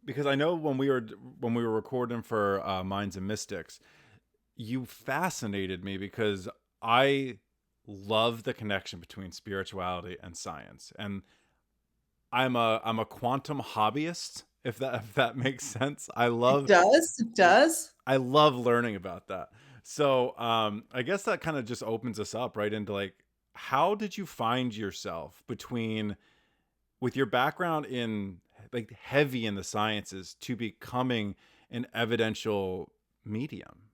because I know when we were recording for Minds and Mystics, you fascinated me because I love the connection between spirituality and science, and I'm a quantum hobbyist. If that makes sense, It does. It does. I love learning about that. So I guess that kind of just opens us up right into like, how did you find yourself between with your background in like heavy in the sciences to becoming an evidential medium?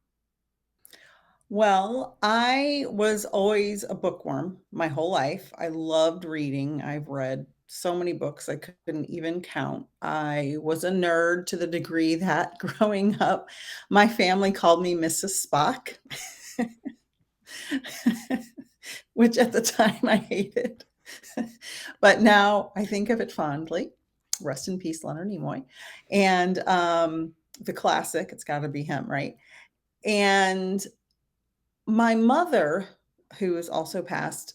Well, I was always a bookworm my whole life. I loved reading. I've read so many books I couldn't even count. I was a nerd to the degree that growing up, my family called me Mrs. Spock, which at the time I hated. But now I think of it fondly. Rest in peace, Leonard Nimoy. And the classic, it's got to be him, right? And my mother, who is also passed,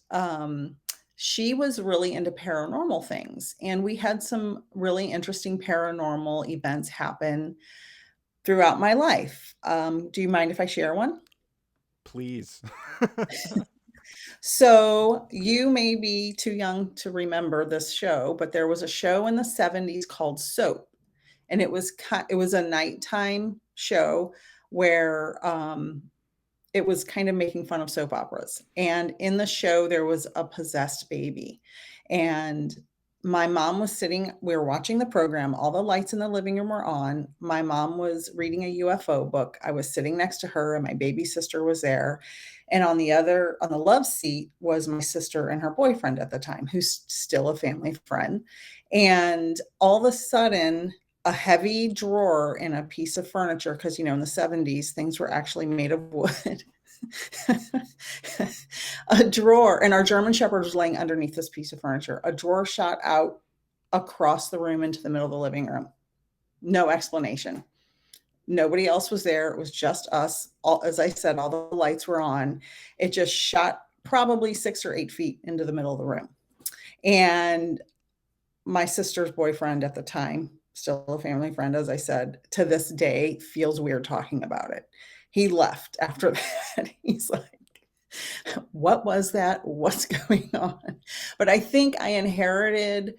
she was really into paranormal things, and we had some really interesting paranormal events happen throughout my life. Do you mind if I share one? Please. So, you may be too young to remember this show, but there was a show in the '70s called Soap, and it was a nighttime show where, it was kind of making fun of soap operas, and in the show, there was a possessed baby, and my mom was sitting we were watching the program, all the lights in the living room were on, my mom was reading a UFO book, I was sitting next to her, and my baby sister was there, and on the love seat was my sister and her boyfriend at the time, who's still a family friend, and all of a sudden, a heavy drawer in a piece of furniture, because in the '70s, things were actually made of wood. A drawer, and our German Shepherd was laying underneath this piece of furniture. A drawer shot out across the room into the middle of the living room. No explanation. Nobody else was there. It was just us. All, as I said, all the lights were on. It just shot probably 6 or 8 feet into the middle of the room. And my sister's boyfriend at the time, still a family friend, as I said, to this day feels weird talking about it. He left after that. He's like, what was that? What's going on? But I think I inherited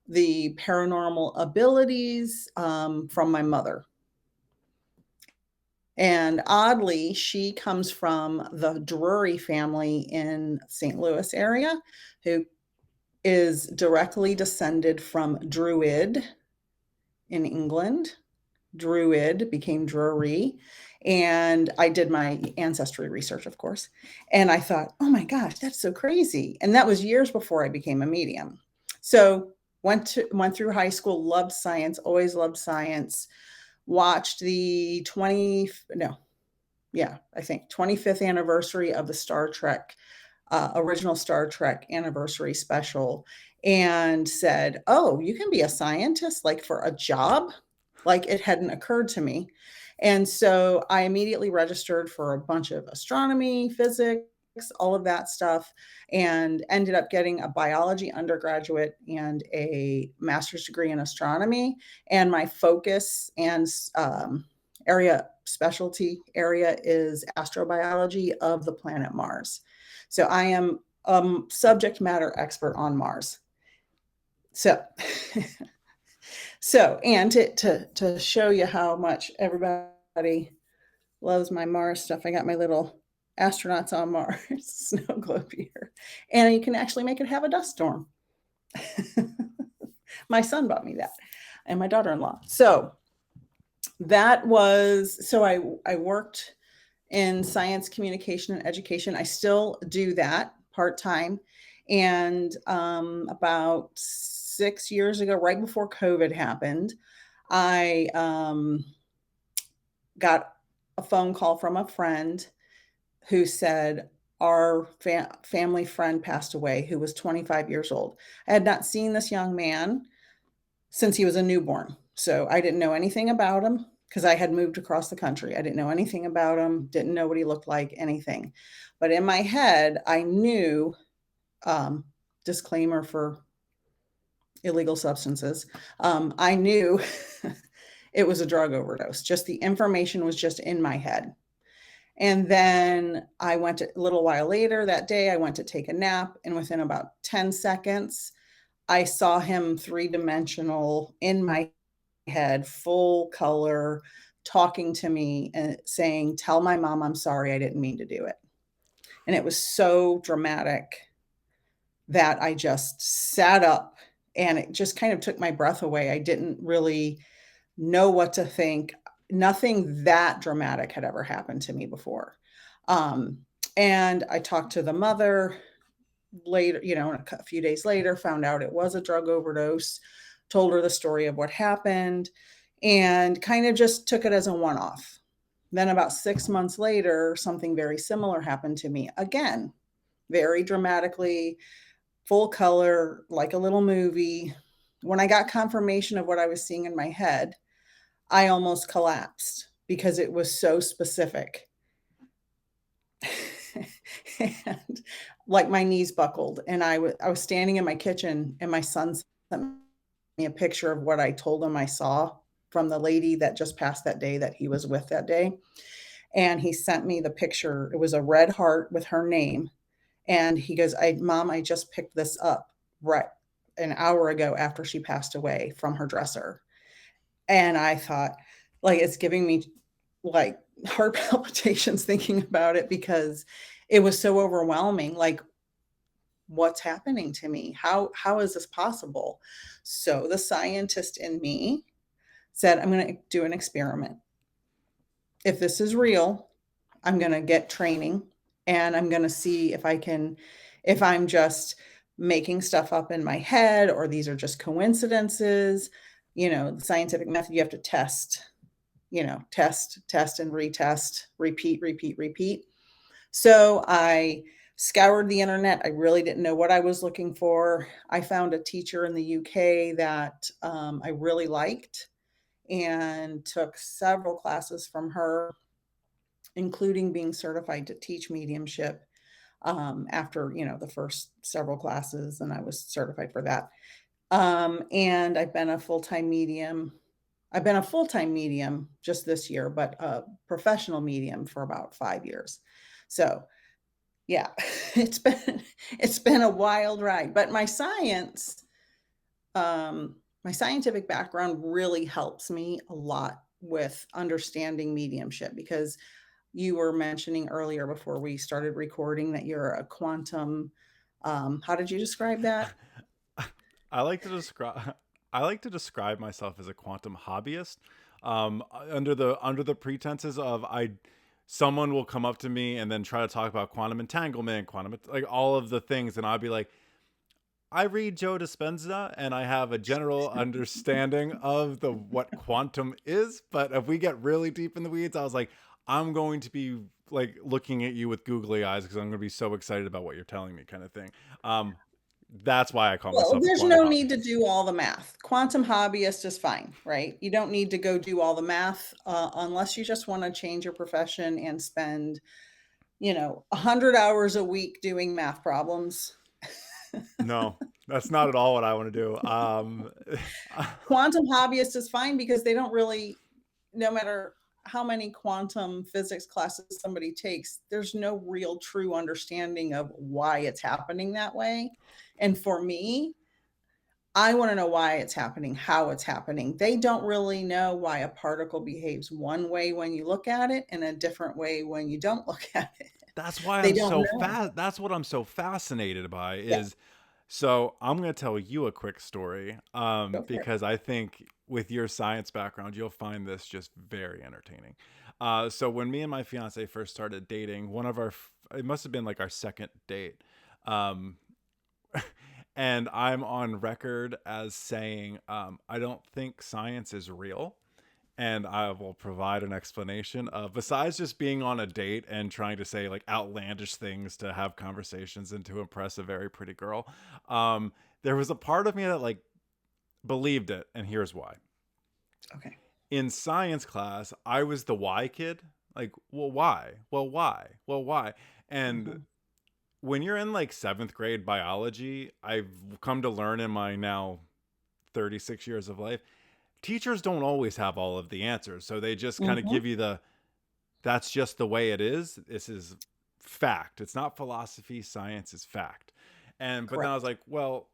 the paranormal abilities from my mother. And oddly, she comes from the Drury family in St. Louis area, who is directly descended from Druid in England. Druid became Drury. And I did my ancestry research, of course. And I thought, oh my gosh, that's so crazy. And that was years before I became a medium. So went through high school, loved science, always loved science. Watched the 20 no, yeah, I think 25th anniversary of the Star Trek original Star Trek anniversary special and said, "Oh, you can be a scientist like for a job?" Like it hadn't occurred to me. And so I immediately registered for a bunch of astronomy, physics, all of that stuff, and ended up getting a biology undergraduate and a master's degree in astronomy. And my focus and specialty area is astrobiology of the planet Mars. So I am a subject matter expert on Mars. So, and to show you how much everybody loves my Mars stuff, I got my little astronauts on Mars snow globe here, and you can actually make it have a dust storm. My son bought me that, and my daughter-in-law. So I worked in science communication and education. I still do that part-time. And about 6 years ago, right before COVID happened, I got a phone call from a friend who said, our family friend passed away who was 25 years old. I had not seen this young man since he was a newborn. So I didn't know anything about him because I had moved across the country. I didn't know anything about him, didn't know what he looked like, anything. But in my head, I knew, um, disclaimer for illegal substances, I knew it was a drug overdose. Just the information was just in my head. And then I went a little while later that day, I went to take a nap. And within about 10 seconds, I saw him three dimensional in my head, full color, talking to me and saying, "Tell my mom I'm sorry. I didn't mean to do it." And it was so dramatic that I just sat up and it just kind of took my breath away. I didn't really know what to think. Nothing that dramatic had ever happened to me before. Um, and I talked to the mother later, a few days later, found out it was a drug overdose, told her the story of what happened, and kind of just took it as a one off. Then, about 6 months later, something very similar happened to me again, very dramatically, full color, like a little movie. When I got confirmation of what I was seeing in my head, I almost collapsed because it was so specific. And like my knees buckled, and I was standing in my kitchen, and my son sent me a picture of what I told him I saw from the lady that just passed that day that he was with that day. And he sent me the picture. It was a red heart with her name. And he goes, Mom, I just picked this up right an hour ago after she passed away from her dresser. And I thought, like, it's giving me like heart palpitations thinking about it because it was so overwhelming. Like, what's happening to me? How is this possible? So the scientist in me said, I'm going to do an experiment. If this is real, I'm going to get training and I'm going to see if I'm just making stuff up in my head or these are just coincidences. The scientific method, you have to test, test and retest, repeat, repeat, repeat. So I scoured the internet. I really didn't know what I was looking for. I found a teacher in the UK that I really liked and took several classes from her, including being certified to teach mediumship after the first several classes, and I was certified for that. And I've been a full-time medium just this year, but a professional medium for about 5 years. So yeah, it's been a wild ride, but my scientific background really helps me a lot with understanding mediumship because you were mentioning earlier before we started recording that you're a quantum, how did you describe that? I like to describe I like to describe myself as a quantum hobbyist. Under the pretenses of I someone will come up to me and then try to talk about quantum entanglement, quantum like all of the things, and I'll be like, I read Joe Dispenza and I have a general understanding of the what quantum is, but if we get really deep in the weeds, I was like, I'm going to be like looking at you with googly eyes because I'm going to be so excited about what you're telling me, kind of thing. Um, that's why I call Well, myself a there's quantum no need to hobbyist. do all the math. Quantum hobbyist is fine, right? You don't need to go do all the math unless you just want to change your profession and spend, 100 hours a week doing math problems. No, that's not at all what I want to do. Quantum hobbyist is fine because they don't really, no matter how many quantum physics classes somebody takes, there's no real true understanding of why it's happening that way. And for me, I want to know why it's happening, how it's happening. They don't really know why a particle behaves one way when you look at it and a different way when you don't look at it. that's why They I'm don't so know. fast. That's what I'm so fascinated by Yeah, is so I'm going to tell you a quick story go for it. because I think with your science background, you'll find this just very entertaining. So when me and my fiance first started dating, it must have been like our second date. Um, and I'm on record as saying, I don't think science is real. And I will provide an explanation of besides just being on a date and trying to say like outlandish things to have conversations and to impress a very pretty girl. There was a part of me that like believed it, and here's why. Okay. In science class, I was the why kid. Like, well, why? Well, why? Well, why? And Mhm. when you're in like seventh grade biology, I've come to learn in my now 36 years of life teachers don't always have all of the answers. So they just kind of Hmm. give you the, that's just the way it is. This is fact. It's not philosophy. Science is fact. And, but then I was Correct. like, well,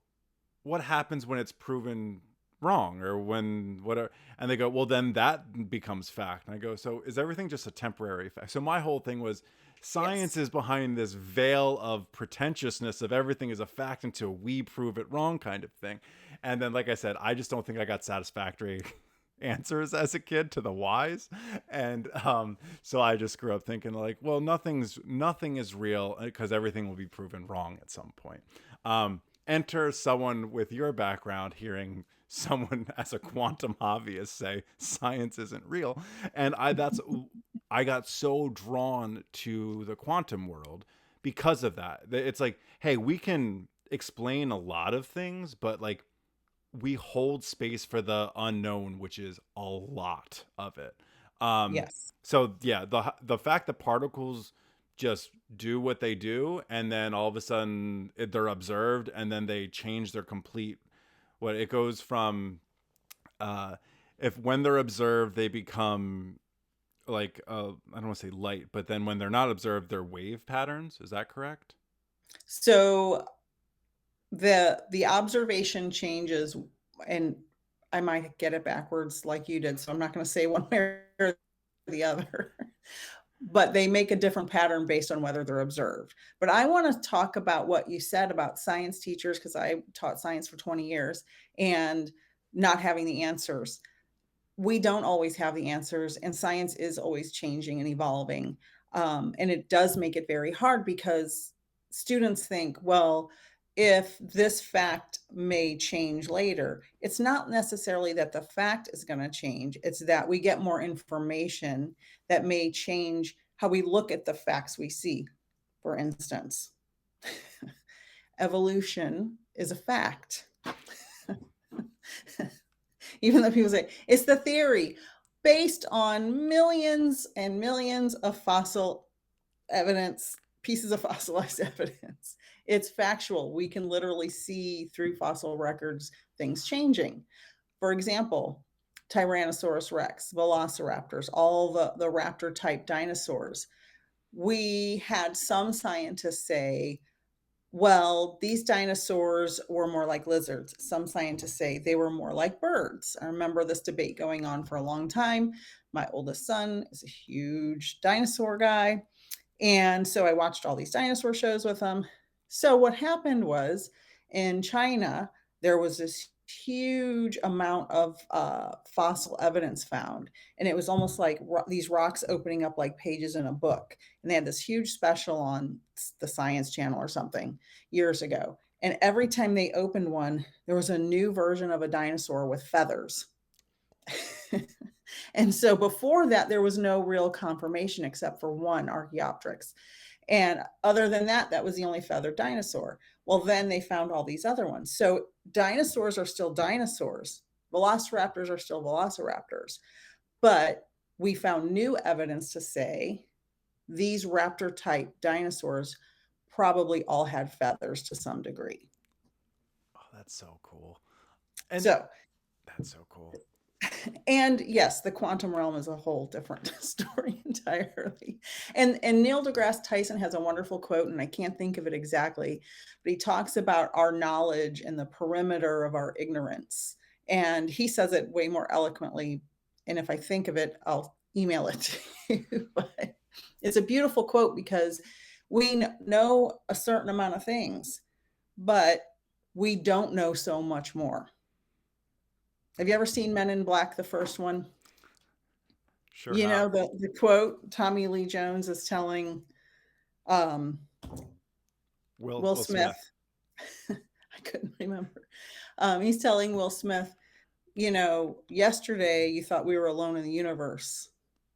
what happens when it's proven wrong or when whatever? And they go, well, then that becomes fact. And I go, so is everything just a temporary fact? So my whole thing was, science Yes. is behind this veil of pretentiousness of everything is a fact until we prove it wrong, kind of thing. And then, like I said, I just don't think I got satisfactory answers as a kid to the whys. And so I just grew up thinking like, well, nothing is real because everything will be proven wrong at some point. Enter someone with your background hearing someone as a quantum hobbyist say science isn't real. And I got so drawn to the quantum world because of that. It's like, hey, we can explain a lot of things, but like we hold space for the unknown, which is a lot of it. Um, Yes. so yeah, the fact that particles just do what they do, and then all of a sudden they're observed, and then they change their complete. What it goes from, uh, if when they're observed, they become like I don't want to say light, but then when they're not observed, they're wave patterns. Is that correct? So the observation changes, and I might get it backwards like you did, so I'm not going to say one way or the other. But they make a different pattern based on whether they're observed. But I want to talk about what you said about science teachers, because I taught science for 20 years and not having the answers. We don't always have the answers, and science is always changing and evolving. And it does make it very hard because students think, well, if this fact may change later, it's not necessarily that the fact is going to change, it's that we get more information that may change how we look at the facts we see. For instance, evolution is a fact. Even though people say it's the theory based on millions and millions of fossil evidence, pieces of fossilized evidence. It's factual. We can literally see through fossil records things changing. For example, Tyrannosaurus rex, velociraptors, all the raptor type dinosaurs. We had some scientists say, well, these dinosaurs were more like lizards. Some scientists say they were more like birds. I remember this debate going on for a long time. My oldest son is a huge dinosaur guy. And so I watched all these dinosaur shows with him. So what happened was in China, there was this huge amount of fossil evidence found. And it was almost like these rocks opening up like pages in a book. And they had this huge special on the Science Channel or something years ago. And every time they opened one, there was a new version of a dinosaur with feathers. And so before that, there was no real confirmation except for one Archaeopteryx. And other than that, that was the only feathered dinosaur. Well, then they found all these other ones. So dinosaurs are still dinosaurs. Velociraptors are still velociraptors. But we found new evidence to say these raptor type dinosaurs probably all had feathers to some degree. Oh, that's so cool. And So, that's so cool. and yes, the quantum realm is a whole different story entirely. And Neil deGrasse Tyson has a wonderful quote, and I can't think of it exactly, but he talks about our knowledge and the perimeter of our ignorance. And he says it way more eloquently. And if I think of it, I'll email it to you. But it's a beautiful quote because we know a certain amount of things, but we don't know so much more. Have you ever seen Men in Black, the first one? Sure You have. know, the quote Tommy Lee Jones is telling um, Will Will Smith. Smith. I couldn't remember. He's telling Will Smith, you know, yesterday you thought we were alone in the universe.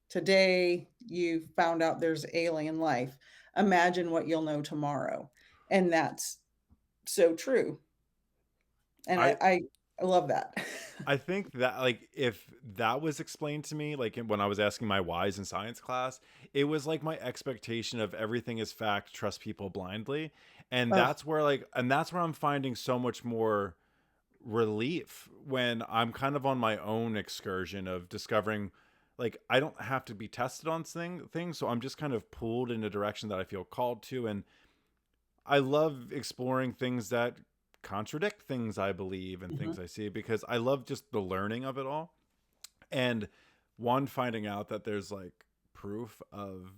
Today you found out there's alien life. Imagine what you'll know tomorrow. And that's so true. And I I love that. I think that like if that was explained to me like when I was asking my whys in science class, it was like my expectation of everything is fact, trust people blindly. And Oh, that's where like and that's where I'm finding so much more relief when I'm kind of on my own excursion of discovering, like, I don't have to be tested on things, so I'm just kind of pulled in a direction that I feel called to. And I love exploring things that contradict things I believe and Mhm. things I see, because I love just the learning of it all. And one, finding out that there's like proof of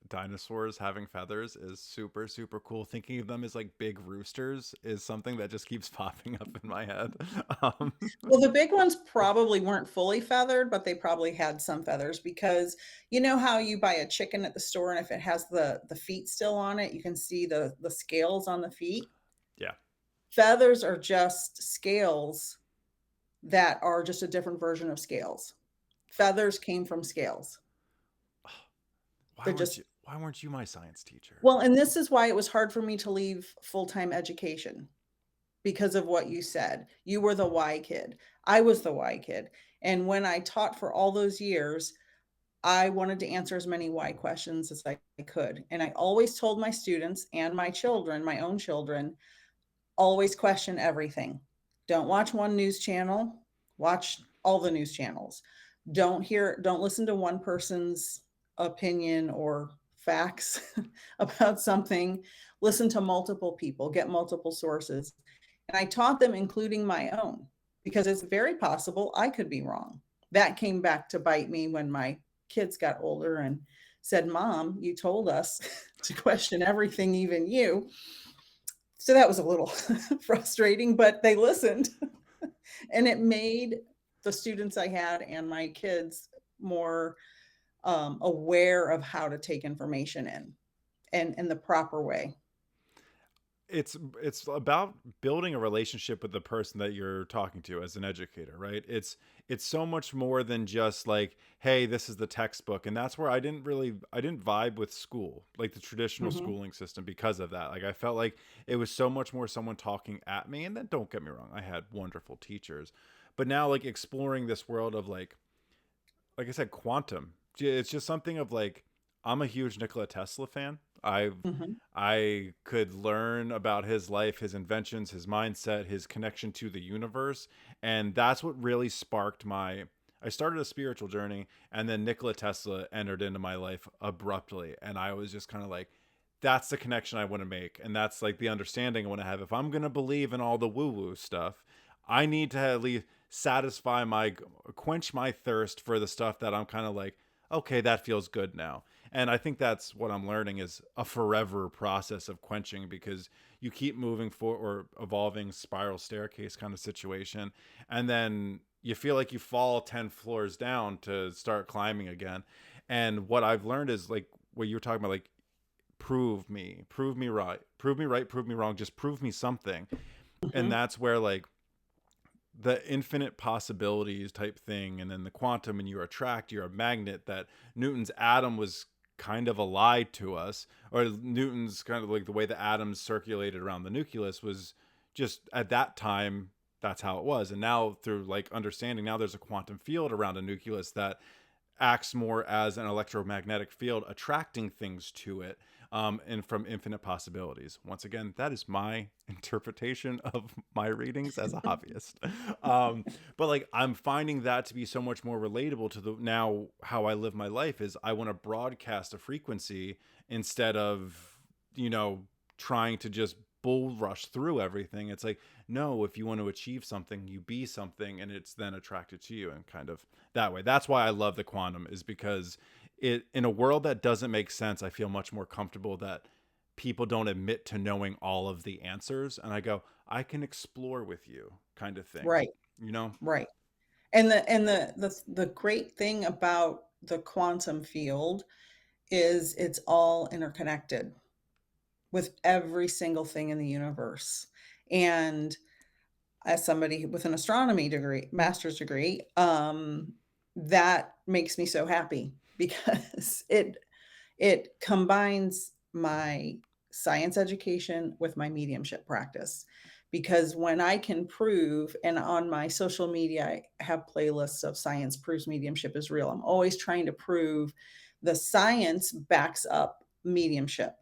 dinosaurs having feathers is super, super cool. Thinking of them as like big roosters is something that just keeps popping up in my head. Um, Well, the big ones probably weren't fully feathered, but they probably had some feathers because you know how you buy a chicken at the store and if it has the feet still on it, you can see the scales on the feet? yeah. Feathers are just scales that are just a different version of scales. Feathers came from scales. They're just Why weren't you my science teacher? well, and this is why it was hard for me to leave full-time education because of what you said. You were the why kid. I was the why kid. And when I taught for all those years, I wanted to answer as many why questions as I could. And I always told my students and my children, my own children, always question everything. Don't watch one news channel, watch all the news channels. Don't listen to one person's opinion or facts about something. Listen to multiple people, get multiple sources. And I taught them, including my own, because it's very possible I could be wrong. That came back to bite me when my kids got older and said, Mom, you told us to question everything, even you. So that was a little frustrating, but they listened. And it made the students I had and my kids more aware of how to take information in the proper way. It's about building a relationship with the person that you're talking to as an educator, right? It's so much more than just like, hey, this is the textbook. And that's where I didn't vibe with school, like the traditional Mhm, schooling system, because of that. Like, I felt like it was so much more someone talking at me. And then, don't get me wrong, I had wonderful teachers, but now, like, exploring this world of like I said, quantum. It's just something of like, I'm a huge Nikola Tesla fan. mhm, I could learn about his life, his inventions, his mindset, his connection to the universe, and that's what really sparked my. I started a spiritual journey, and then Nikola Tesla entered into my life abruptly, and I was just kind of like, that's the connection I want to make, and that's like the understanding I want to have. If I'm gonna believe in all the woo woo stuff, I need to at least satisfy my quench my thirst for the stuff that I'm kind of like, okay, that feels good now. And I think that's what I'm learning, is a forever process of quenching, because you keep moving for or evolving spiral staircase kind of situation, and then you feel like you fall 10 floors down to start climbing again. And what I've learned is, like what you were talking about, like, prove me right, prove me wrong, just prove me something. And mhm. that's where, like, the infinite possibilities type thing, and then the quantum, and you're a magnet, that Newton's atom was kind of a lie to us, or Newton's kind of like the way the atoms circulated around the nucleus was just at that time, that's how it was. And now, through like understanding, now there's a quantum field around a nucleus that acts more as an electromagnetic field, attracting things to it, and from infinite possibilities. Once again, that is my interpretation of my readings as a hobbyist. But like, I'm finding that to be so much more relatable to the now how I live my life. Is I want to broadcast a frequency instead of, you know, trying to just bull rush through everything. It's like, no, if you want to achieve something, you be something, and it's then attracted to you, and kind of that way. That's why I love the quantum, is because it, in a world that doesn't make sense, I feel much more comfortable that people don't admit to knowing all of the answers, and I go, I can explore with you, kind of thing, Right, you know. right. And the great thing about the quantum field is it's all interconnected with every single thing in the universe. And as somebody with an astronomy degree, master's degree, that makes me so happy because it combines my science education with my mediumship practice. Because when I can prove, and on my social media, I have playlists of science proves mediumship is real. I'm always trying to prove the science backs up mediumship.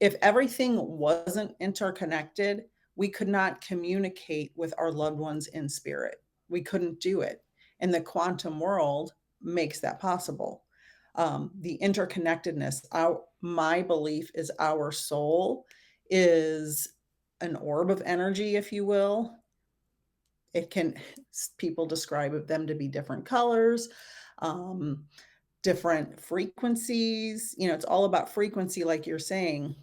If everything wasn't interconnected, we could not communicate with our loved ones in spirit. We couldn't do it. And the quantum world makes that possible. The interconnectedness, my belief is our soul is an orb of energy, if you will. It can, people describe them to be different colors, um, different frequencies. You know, it's all about frequency, like you're saying.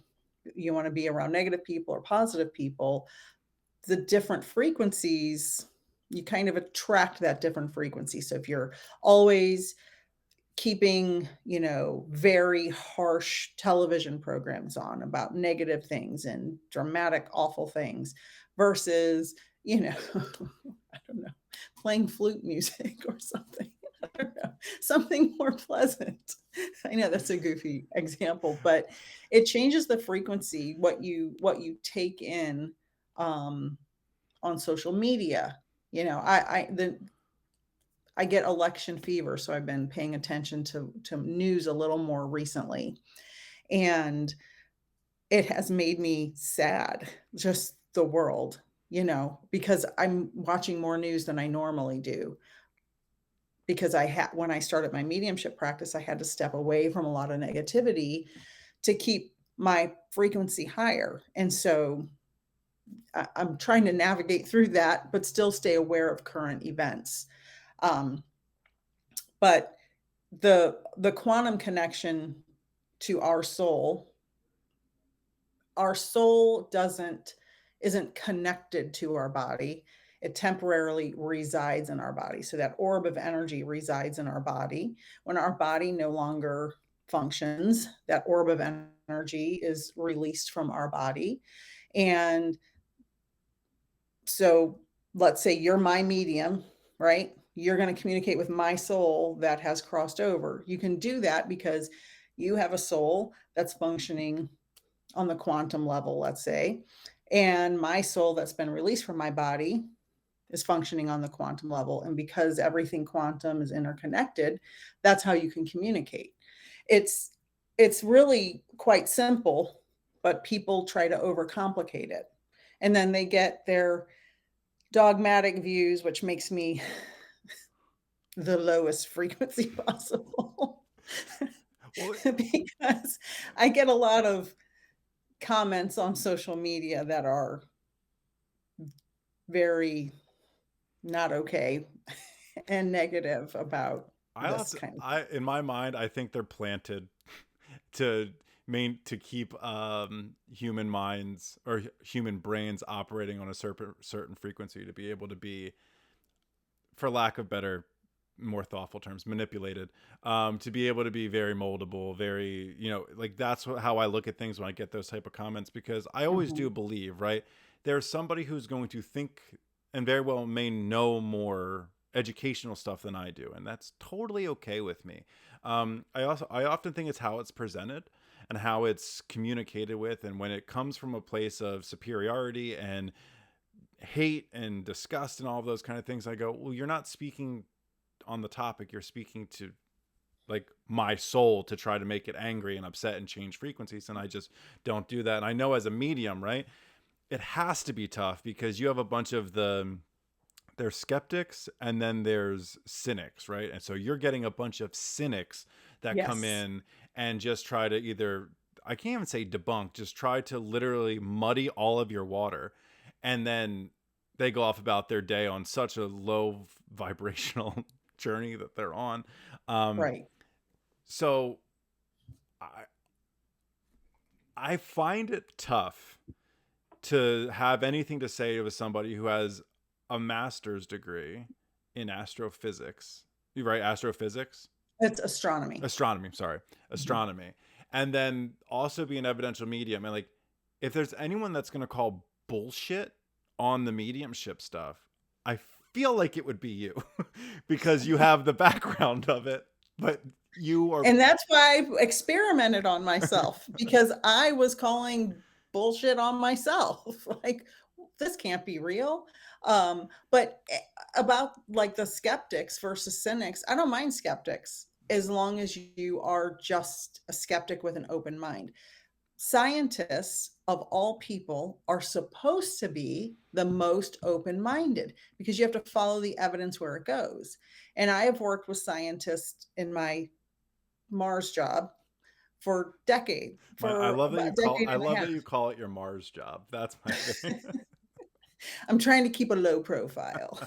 You want to be around negative people or positive people. The different frequencies, you kind of attract that different frequency. So if you're always keeping, you know, very harsh television programs on about negative things and dramatic, awful things versus, you know, I don't know, playing flute music or something. I don't know, something more pleasant. I know that's a goofy example, but it changes the frequency, what you take in um, on social media. You know, I get election fever, so I've been paying attention to news a little more recently, and it has made me sad, just the world, you know, because I'm watching more news than I normally do. Because I had when I started my mediumship practice, I had to step away from a lot of negativity to keep my frequency higher, and so I'm trying to navigate through that, but still stay aware of current events. Um, but the quantum connection to our soul doesn't isn't connected to our body. It temporarily resides in our body. So that orb of energy resides in our body. When our body no longer functions, that orb of energy is released from our body. And so let's say you're my medium, right? You're going to communicate with my soul that has crossed over. You can do that because you have a soul that's functioning on the quantum level, let's say, and my soul that's been released from my body is functioning on the quantum level. And because everything quantum is interconnected, that's how you can communicate. It's it's really quite simple, but people try to overcomplicate it. And then they get their dogmatic views, which makes me the lowest frequency possible. Well, Because I get a lot of comments on social media that are very not okay and negative about I this also, kind of I in my mind, I think they're planted to to keep human minds or human brains operating on a certain frequency to be able to be, for lack of better, more thoughtful terms, manipulated, to be able to be very moldable, very, you know, like that's how I look at things when I get those type of comments, because I always do Mhm. believe, right, there's somebody who's going to think and very well may know more educational stuff than I do, and that's totally okay with me. I often think it's how it's presented and how it's communicated with, and when it comes from a place of superiority and hate and disgust and all of those kind of things, I go, well, you're not speaking on the topic, you're speaking to like my soul to try to make it angry and upset and change frequencies, and I just don't do that. And I know as a medium, right, it has to be tough because you have a bunch of there's skeptics and then there's cynics, right? And so you're getting a bunch of cynics that come Yes, in and just try to either, I can't even say debunk, just try to literally muddy all of your water, and then they go off about their day on such a low vibrational journey that they're on. um right. so i I find it tough to have anything to say with somebody who has a master's degree in astrophysics. You right, astrophysics, It's astronomy. astronomy. Sorry, Mhm. astronomy, and then also be an evidential medium. And like, if there's anyone that's gonna call bullshit on the mediumship stuff, I feel like it would be you, because you have the background of it. But you are And that's why I've experimented on myself because I was calling bullshit on myself. Like, this can't be real. But about like the skeptics versus cynics, I don't mind skeptics as long as you are just a skeptic with an open mind. Scientists of all people are supposed to be the most open-minded because you have to follow the evidence where it goes. And I have worked with scientists in my Mars job I for love that about you a decade I and a love half. that you call it your Mars job. That's my favorite. I'm trying to keep a low profile.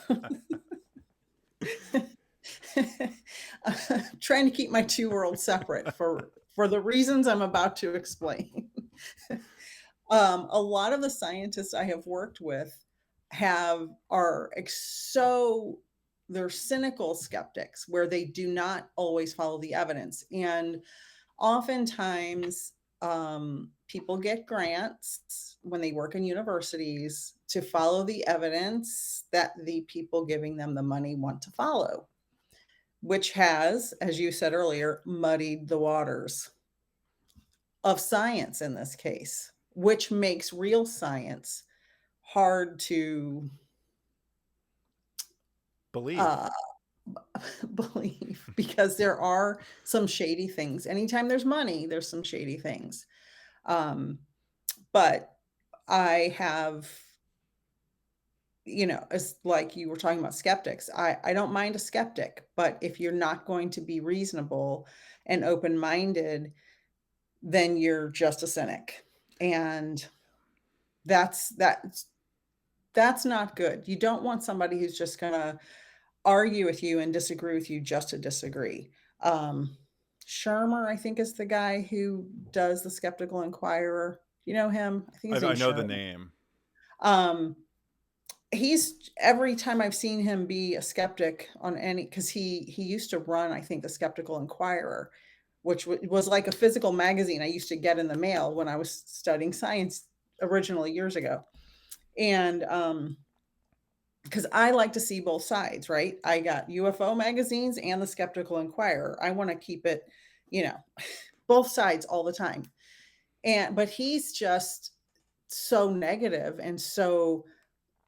Trying to keep my two worlds separate for the reasons I'm about to explain. A lot of the scientists I have worked with have are so they're cynical skeptics where they do not always follow the evidence. And oftentimes, people get grants when they work in universities to follow the evidence that the people giving them the money want to follow, which has, as you said earlier, muddied the waters of science in this case, which makes real science hard to Believe. uh, believe because there are some shady things. Anytime there's money, there's some shady things. Um, but I have, it's like you were talking about skeptics. I don't mind a skeptic, but if you're not going to be reasonable and open minded, then you're just a cynic. And that's that's that's not good. You don't want somebody who's just gonna argue with you and disagree with you just to disagree. Um, Shermer, I think, is the guy who does the Skeptical Inquirer. You know him? I think his I name's know the Shermer. name. Um, he's every time I've seen him be a skeptic on any because he used to run, I think, the Skeptical Inquirer, which was like a physical magazine I used to get in the mail when I was studying science originally years ago. And because I like to see both sides, right? I got UFO magazines and the Skeptical Inquirer. I want to keep it, you know, both sides all the time. But he's just so negative and so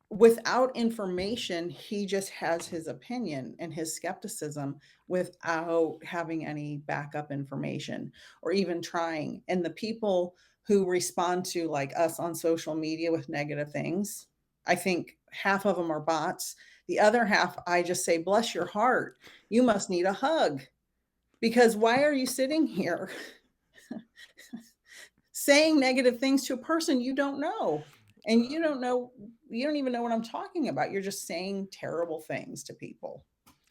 without information, he just has his opinion and his skepticism without having any backup information or even trying. And the people who respond to like us on social media with negative things, I think half of them are bots. The other half, I just say, bless your heart. You must need a hug because why are you sitting here saying negative things to a person you don't know? And Uh, you don't even know what I'm talking about. You're just saying terrible things to people.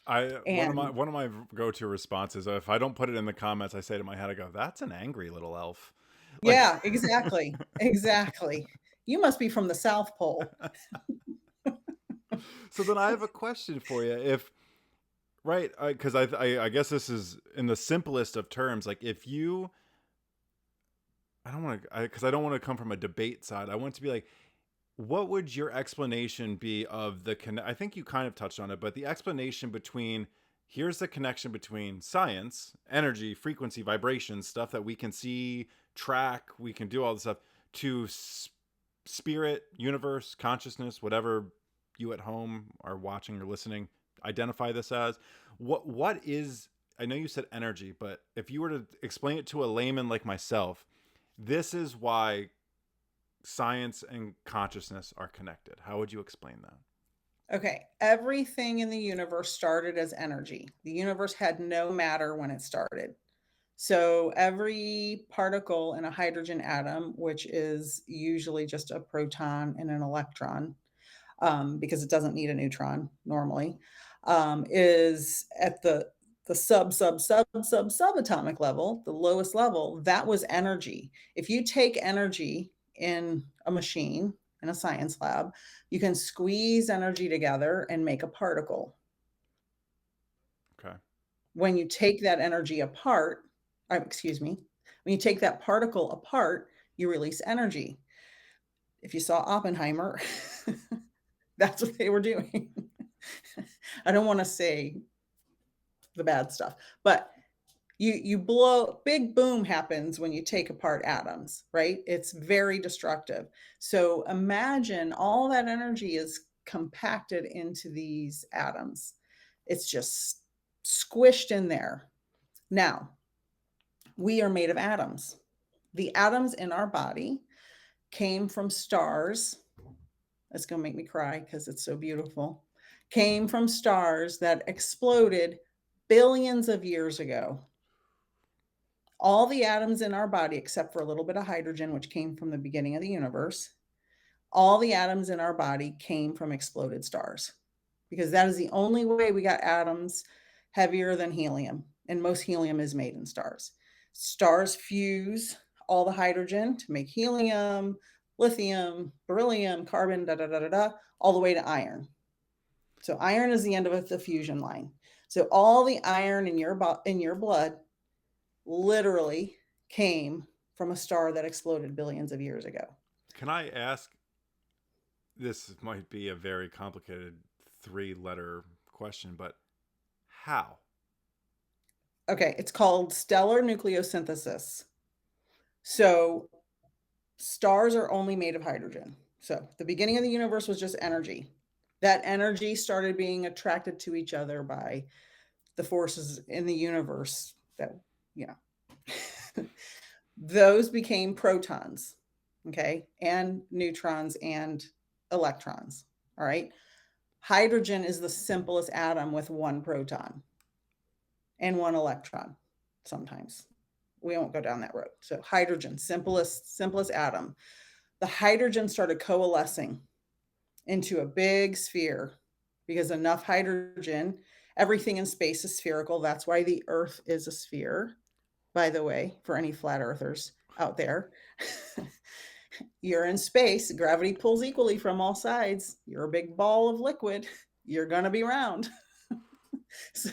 I And one of my go-to responses, if I don't put it in the comments, I say to my head, I go, "That's an angry little elf." Like yeah, exactly. Exactly. You must be from the South Pole. so then I have a question for you. If right, because I guess this is in the simplest of terms. Like if you, I don't want to, because I don't want to come from a debate side. I want to be like, what would your explanation be of the I think you kind of touched on it, but the explanation between here's the connection between science, energy, frequency, vibration, stuff that we can see, track, we can do all this stuff, to spirit, universe, consciousness, whatever you at home are watching or listening identify this as. What is, I know you said energy, but if you were to explain it to a layman like myself, this is why science and consciousness are connected. How would you explain that? Okay, everything in the universe started as energy. The universe had no matter when it started. So every particle in a hydrogen atom, which is usually just a proton and an electron, because it doesn't need a neutron normally, is at the subatomic level, the lowest level. That was energy. If you take energy in a machine in a science lab, you can squeeze energy together and make a particle. Okay. When you take that energy apart, excuse me, when you take that particle apart, you release energy. If you saw Oppenheimer, that's what they were doing. I don't want to say the bad stuff, but you blow big boom happens when you take apart atoms, right? It's very destructive. So imagine all that energy is compacted into these atoms. It's just squished in there. Now, we are made of atoms. The atoms in our body came from stars. It's going to make me cry because it's so beautiful. Came from stars that exploded billions of years ago. All the atoms in our body, except for a little bit of hydrogen, which came from the beginning of the universe, all the atoms in our body came from exploded stars, because that is the only way we got atoms heavier than helium. And most helium is made in stars. Stars fuse all the hydrogen to make helium, lithium, beryllium, carbon, da da da da da, all the way to iron. So iron is the end of the fusion line. So all the iron in your blood literally came from a star that exploded billions of years ago. Can I ask? This might be a very complicated three-letter question, but how? Okay, it's called stellar nucleosynthesis. So stars are only made of hydrogen. So the beginning of the universe was just energy. That energy started being attracted to each other by the forces in the universe that, you know, those became protons, okay, and neutrons and electrons. All right. Hydrogen is the simplest atom with one proton and one electron sometimes. We won't go down that road. So hydrogen, simplest atom. The hydrogen started coalescing into a big sphere because enough hydrogen, everything in space is spherical. That's why the Earth is a sphere, by the way, for any flat earthers out there. You're in space, gravity pulls equally from all sides. You're a big ball of liquid. You're going to be round. So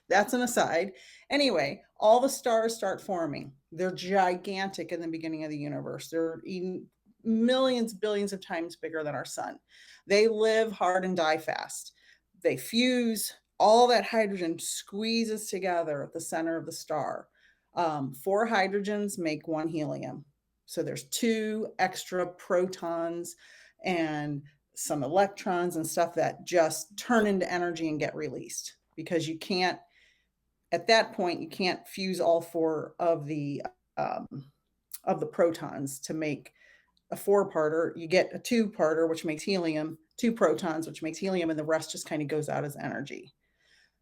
that's an aside. Anyway, all the stars start forming. They're gigantic in the beginning of the universe. They're millions, billions of times bigger than our sun. They live hard and die fast. They fuse. All that hydrogen squeezes together at the center of the star. 4 hydrogens make 1 helium. So there's 2 extra protons and some electrons and stuff that just turn into energy and get released, because you can't, at that point, you can't fuse all 4 of the protons to make a 4-parter. You get a 2-parter, which makes helium, 2 protons, which makes helium, and the rest just kind of goes out as energy.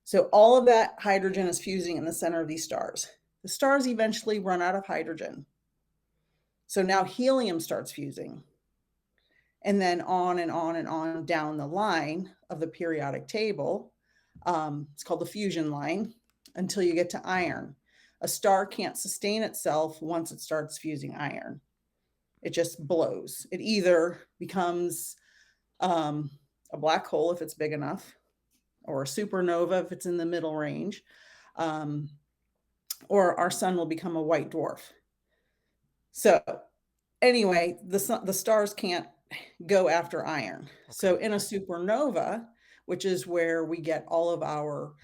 So all of that hydrogen is fusing in the center of these stars. The stars eventually run out of hydrogen. So now helium starts fusing. And then on and on and on down the line of the periodic table, it's called the fusion line, until you get to iron. A star can't sustain itself once it starts fusing iron. It just blows. It either becomes a black hole if it's big enough, or a supernova if it's in the middle range, or our sun will become a white dwarf. So anyway, the stars can't go after iron. Okay. So in a supernova, which is where we get all of our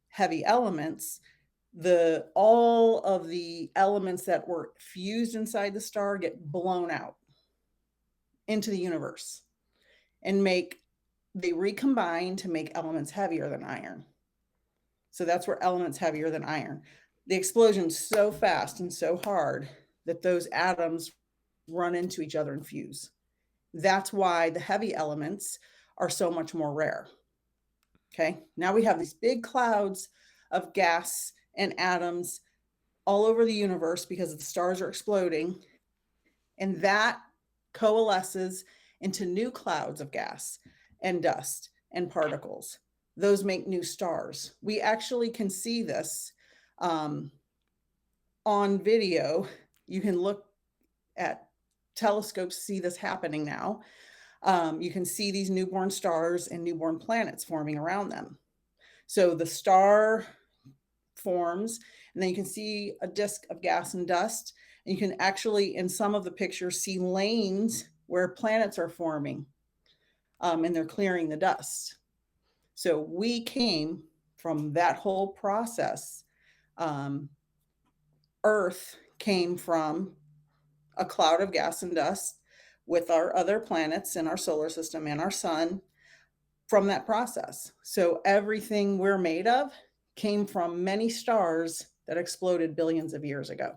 heavy elements, all of the elements that were fused inside the star get blown out into the universe and they recombine to make elements heavier than iron. So that's where elements heavier than iron. The explosion's so fast and so hard that those atoms run into each other and fuse. That's why the heavy elements are so much more rare. Okay, now we have these big clouds of gas and atoms all over the universe because the stars are exploding, and that coalesces into new clouds of gas and dust and particles. Those make new stars. We actually can see this on video. You can look at telescopes, see this happening now. You can see these newborn stars and newborn planets forming around them. So the star forms, and then you can see a disk of gas and dust. And you can actually, in some of the pictures, see lanes where planets are forming, and they're clearing the dust. So we came from that whole process. Earth came from a cloud of gas and dust with our other planets in our solar system and our sun from that process. So everything we're made of came from many stars that exploded billions of years ago.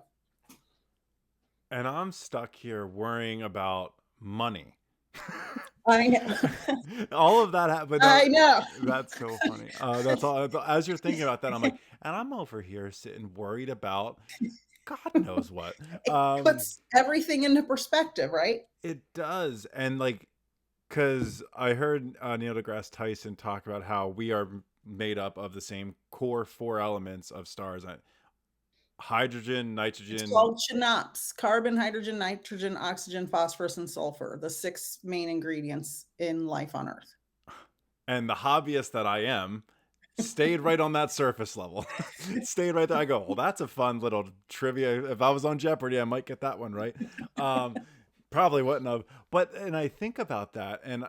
And I'm stuck here worrying about money. I know. All of that happened. I know. That's so funny. That's all. As you're thinking about that, I'm like, and I'm over here sitting worried about God knows what. It Um, puts everything into perspective, right? it does, and like, because I heard Neil deGrasse Tyson talk about how we are made up of the same core four elements of stars: hydrogen, It's nitrogen, called CHNOPS: carbon, hydrogen, nitrogen, oxygen, phosphorus, and sulfur, the six main ingredients in life on Earth. and the hobbyist that I am stayed right on that surface level. Stayed right there. I go, well, that's a fun little trivia. If I was on Jeopardy, I might get that one right. Um, Probably wouldn't have. But and I think about that, and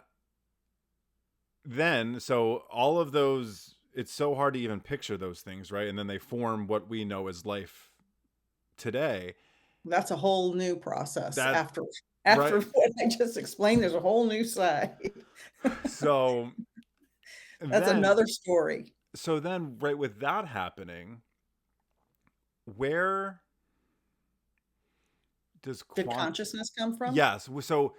then so all of those, it's so hard to even picture those things, right? And then they form what we know as life today. That's a whole new process That after right. what I just explained. There's a whole new side. So That's then another story. right with that happening, where does Did quant consciousness come from? yes, so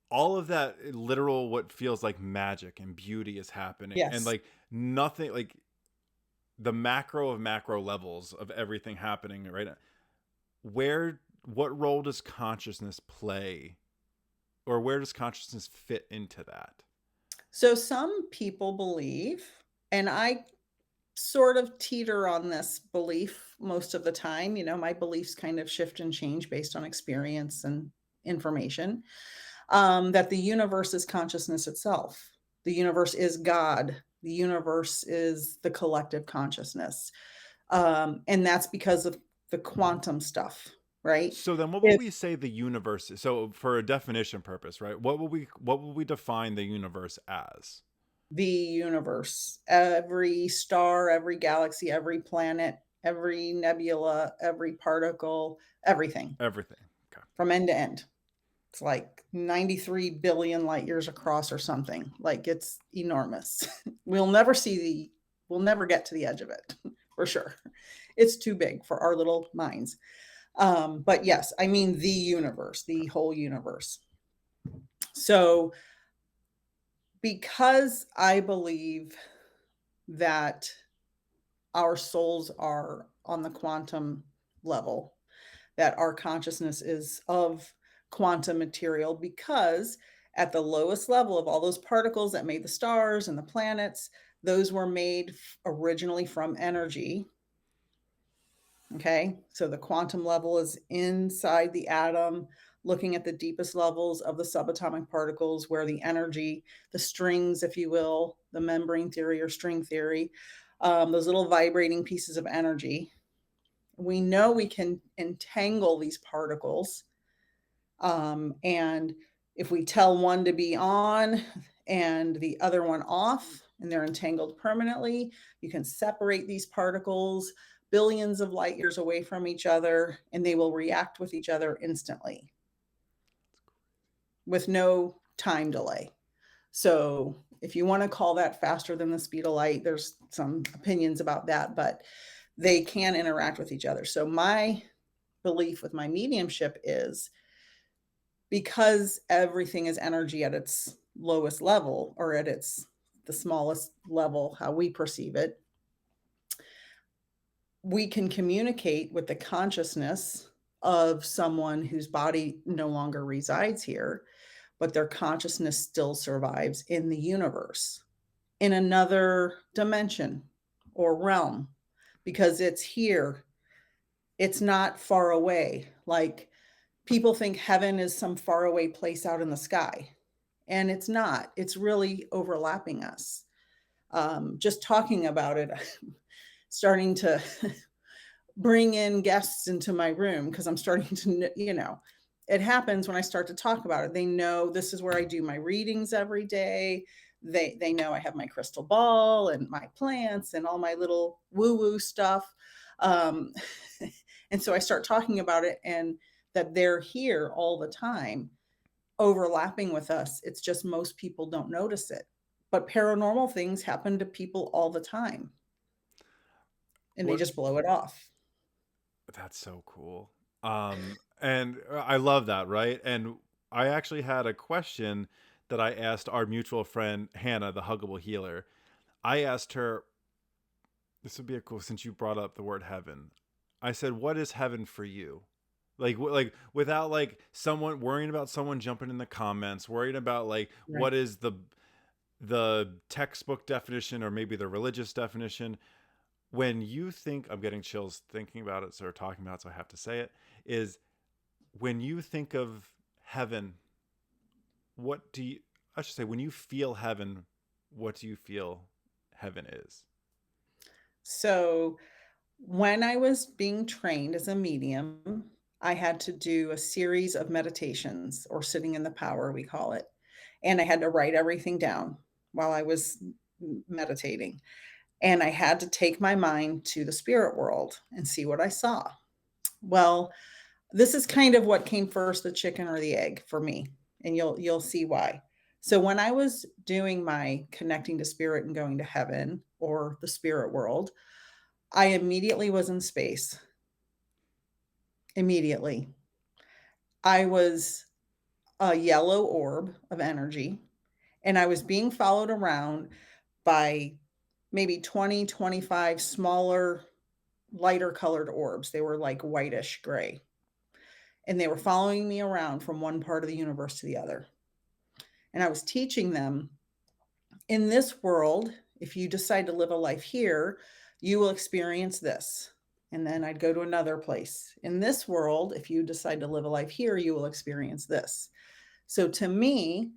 all of that literal what feels like magic and beauty is happening, and Yes. like nothing, like the macro of macro levels of everything happening right now, where what role does consciousness play, or where does consciousness fit into that? So some people believe, and I sort of teeter on this belief most of the time. My beliefs kind of shift and change based on experience and information. That the universe is consciousness itself. The universe is God. The universe is the collective consciousness. And that's because of the quantum stuff, right? So then what would If we say the universe is? So for a definition purpose, right, what would we define the universe as? the universe, every star, every galaxy, every planet, every nebula, every particle, everything Everything. Okay. from end to end. It's like 93 billion light years across or something. Like it's enormous. We'll never get to the edge of it for sure. It's too big for our little minds. But yes, I mean the universe, the whole universe. So because I believe that our souls are on the quantum level, that our consciousness is of quantum material, because at the lowest level of all those particles that made the stars and the planets, those were made originally from energy. Okay, so the quantum level is inside the atom, looking at the deepest levels of the subatomic particles, where the energy, the strings, if you will, the membrane theory or string theory, those little vibrating pieces of energy. We know we can entangle these particles. And if we tell one to be on and the other one off, and they're entangled permanently, you can separate these particles billions of light years away from each other, and they will react with each other instantly with no time delay. So, if you want to call that faster than the speed of light, there's some opinions about that, but they can interact with each other. So, my belief with my mediumship is, because everything is energy at its lowest level, or at its the smallest level, how we perceive it, we can communicate with the consciousness of someone whose body no longer resides here, but their consciousness still survives in the universe, in another dimension or realm, because it's here. It's not far away. Like, people think heaven is some faraway place out in the sky, and it's not. It's really overlapping us. Just talking about it, starting to bring in guests into my room, because I'm starting to, it happens when I start to talk about it. They know this is where I do my readings every day. They know I have my crystal ball and my plants and all my little woo woo stuff. Um, and so I start talking about it, and that they're here all the time, overlapping with us. It's just most people don't notice it. But paranormal things happen to people all the time, and they What just blow it off. That's so cool. And I love that, right? And I actually had a question that I asked our mutual friend Hannah, the huggable healer. I asked her, this would be a cool, since you brought up the word heaven. I said, "What is heaven for you?" Like without like someone worrying about someone jumping in the comments, worrying about like Right. what is the textbook definition or maybe the religious definition. When you think, I'm getting chills thinking about it, so talking about it, so I have to say it, is when you think of heaven, what do you, I should say, when you feel heaven, what do you feel heaven is? So when I was being trained as a medium, I had to do a series of meditations or sitting in the power, we call it. And I had to write everything down while I was meditating. And I had to take my mind to the spirit world and see what I saw. Well, this is kind of what came first, the chicken or the egg for me, and you'll see why. So when I was doing my connecting to spirit and going to heaven or the spirit world, I immediately was in space. Immediately. I was a yellow orb of energy, and I was being followed around by maybe 20, 25 smaller, lighter colored orbs. They were like whitish gray, and they were following me around from one part of the universe to the other. And I was teaching them, in this world, if you decide to live a life here, you will experience this. And then I'd go to another place. In this world, if you decide to live a life here, you will experience this. So to me,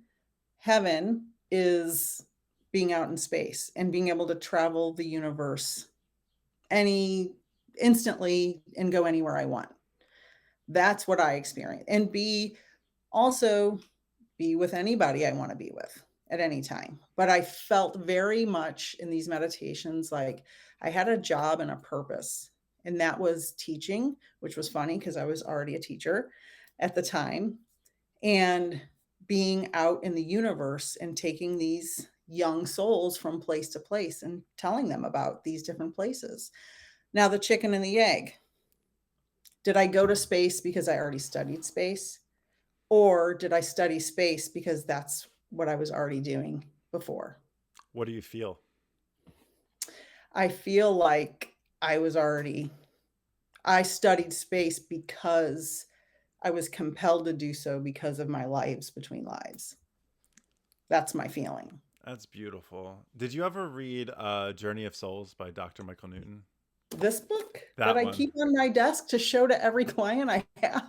heaven is being out in space and being able to travel the universe any instantly and go anywhere I want. That's what I experience. And also be with anybody I want to be with at any time. But I felt very much in these meditations like I had a job and a purpose. And that was teaching, which was funny because I was already a teacher at the time, and being out in the universe and taking these young souls from place to place and telling them about these different places. Now, the chicken and the egg. Did I go to space because I already studied space? Or did I study space because that's what I was already doing before? What do you feel? I feel like I studied space because I was compelled to do so because of my lives between lives. That's my feeling. That's beautiful. Did you ever read Journey of Souls by Dr. Michael Newton? This book that That I one. keep on my desk to show to every client I have.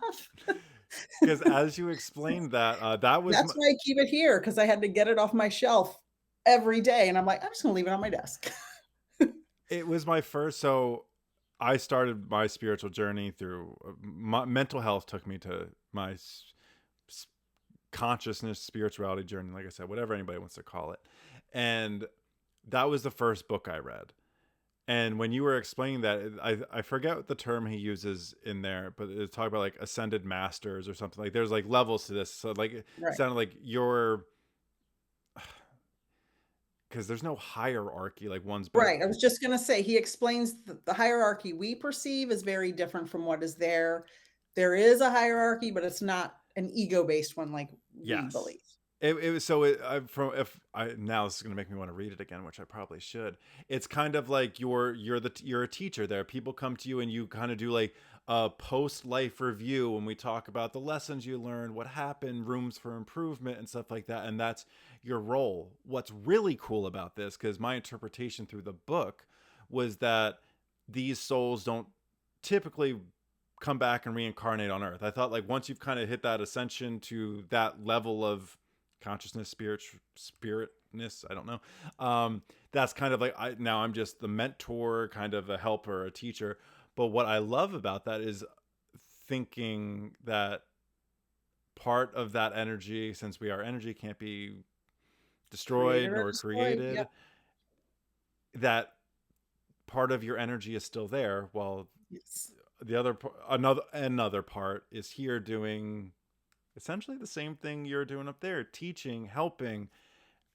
Because as you explained that, that was That's my, why I keep it here because I had to get it off my shelf every day. And I'm like, I'm just going to leave it on my desk. it was my first. So I started my spiritual journey through my mental health took me to my consciousness, spirituality journey, like I said, whatever anybody wants to call it. And that was the first book I read. And when you were explaining that, I forget the term he uses in there, but it's talking about like ascended masters or something. Like there's like levels to this. So like it Right. sounded like you're, because there's no hierarchy, like one's better. Right. I was just going to say, he explains the hierarchy we perceive is very different from what is there. There is a hierarchy, but it's not an ego based one like we Yes. believe. It was so it, I, from if I now this is gonna make me want to read it again, which I probably should. It's kind of like you're a teacher there. People come to you and you kind of do like a post life review when we talk about the lessons you learned, what happened, rooms for improvement, and stuff like that. And that's your role. What's really cool about this, because my interpretation through the book was that these souls don't typically come back and reincarnate on Earth. I thought like once you've kind of hit that ascension to that level of consciousness, spiritness, I don't know. That's kind of like now I'm just the mentor, kind of a helper, a teacher. But what I love about that is thinking that part of that energy, since we are energy, can't be Created destroyed or nor destroyed. created. Yep. That part of your energy is still there, while Yes. the another part is here doing essentially the same thing you're doing up there, teaching, helping.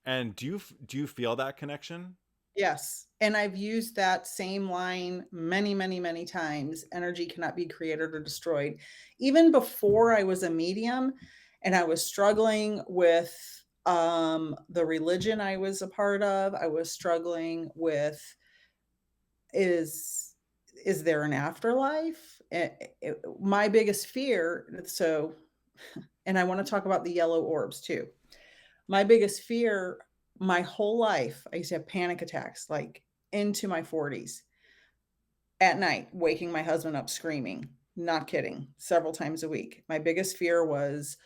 And do you feel that connection? Yes, and I've used that same line many, many, many times. Energy cannot be created or destroyed. Even before I was a medium and I was struggling with the religion I was a part of, I was struggling with is is there an afterlife? My biggest fear, so, and I want to talk about the yellow orbs too. My biggest fear my whole life, I used to have panic attacks, like, into my 40s at night, waking my husband up screaming, not kidding, several times a week. My biggest fear was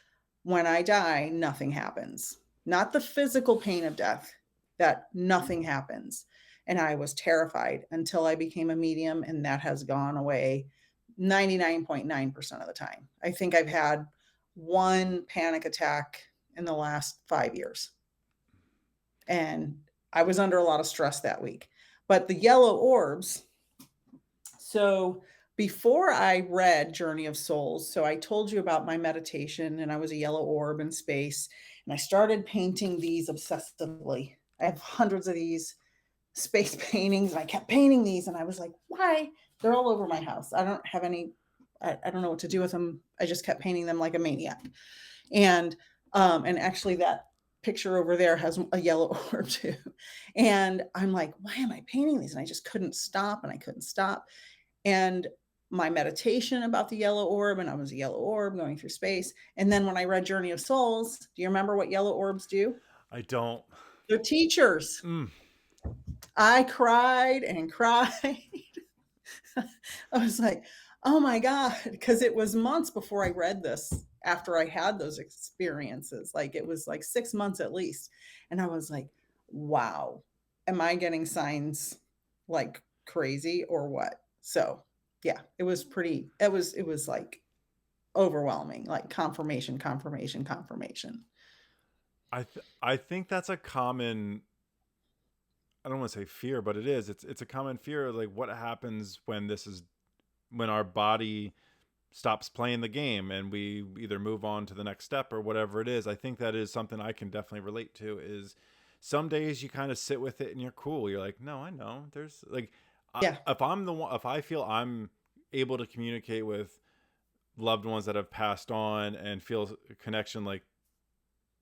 when I die, nothing happens. Not the physical pain of death, that nothing happens. And I was terrified until I became a medium, and that has gone away 99.9% of the time. I think I've had one panic attack in the last 5 years. And I was under a lot of stress that week. But the yellow orbs, so before I read Journey of Souls, so I told you about my meditation and I was a yellow orb in space, and I started painting these obsessively. I have hundreds of these space paintings, and I kept painting these, and I was like, why? They're all over my house. I don't have any, I don't know what to do with them. I just kept painting them like a maniac. And actually that picture over there has a yellow orb too. And I'm like, why am I painting these? And I just couldn't stop, and I couldn't stop. And my meditation about the yellow orb, and I was a yellow orb going through space. And then when I read Journey of Souls, do you remember what yellow orbs do? I don't. They're teachers. Mm. I cried and cried. I was like, oh my God, because it was months before I read this after I had those experiences. Like it was like 6 months at least. And I was like, wow, am I getting signs like crazy or what? So yeah, it was like overwhelming, like confirmation, confirmation, confirmation. I think that's a common, I don't want to say fear, but it is. It's a common fear of like what happens when this is when our body stops playing the game and we either move on to the next step or whatever it is. I think that is something I can definitely relate to is some days you kind of sit with it and you're cool. You're like, no, I know. There's like Yeah. if I'm the one, if I feel I'm able to communicate with loved ones that have passed on and feel a connection, like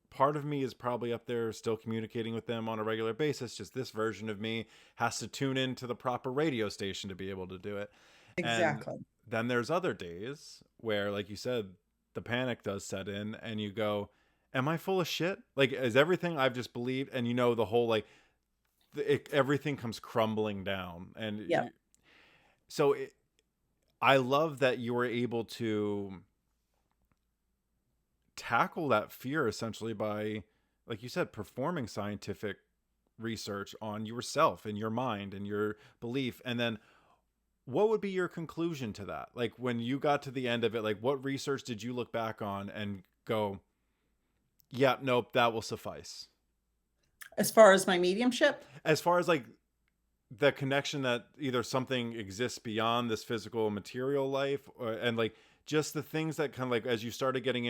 part of me is probably up there still communicating with them on a regular basis. Just this version of me has to tune into the proper radio station to be able to do it. And Exactly. then there's other days where, like you said, the panic does set in and you go, am I full of shit? Like, is everything I've just believed? And you know, the whole like, everything comes crumbling down. And Yeah. so I love that you were able to tackle that fear essentially by, like you said, performing scientific research on yourself and your mind and your belief. And then what would be your conclusion to that? Like when you got to the end of it, like what research did you look back on and go, yeah, nope, that will suffice? As far as my mediumship, As far as like the connection that either something exists beyond this physical material life and like just the things that kind of like as you started getting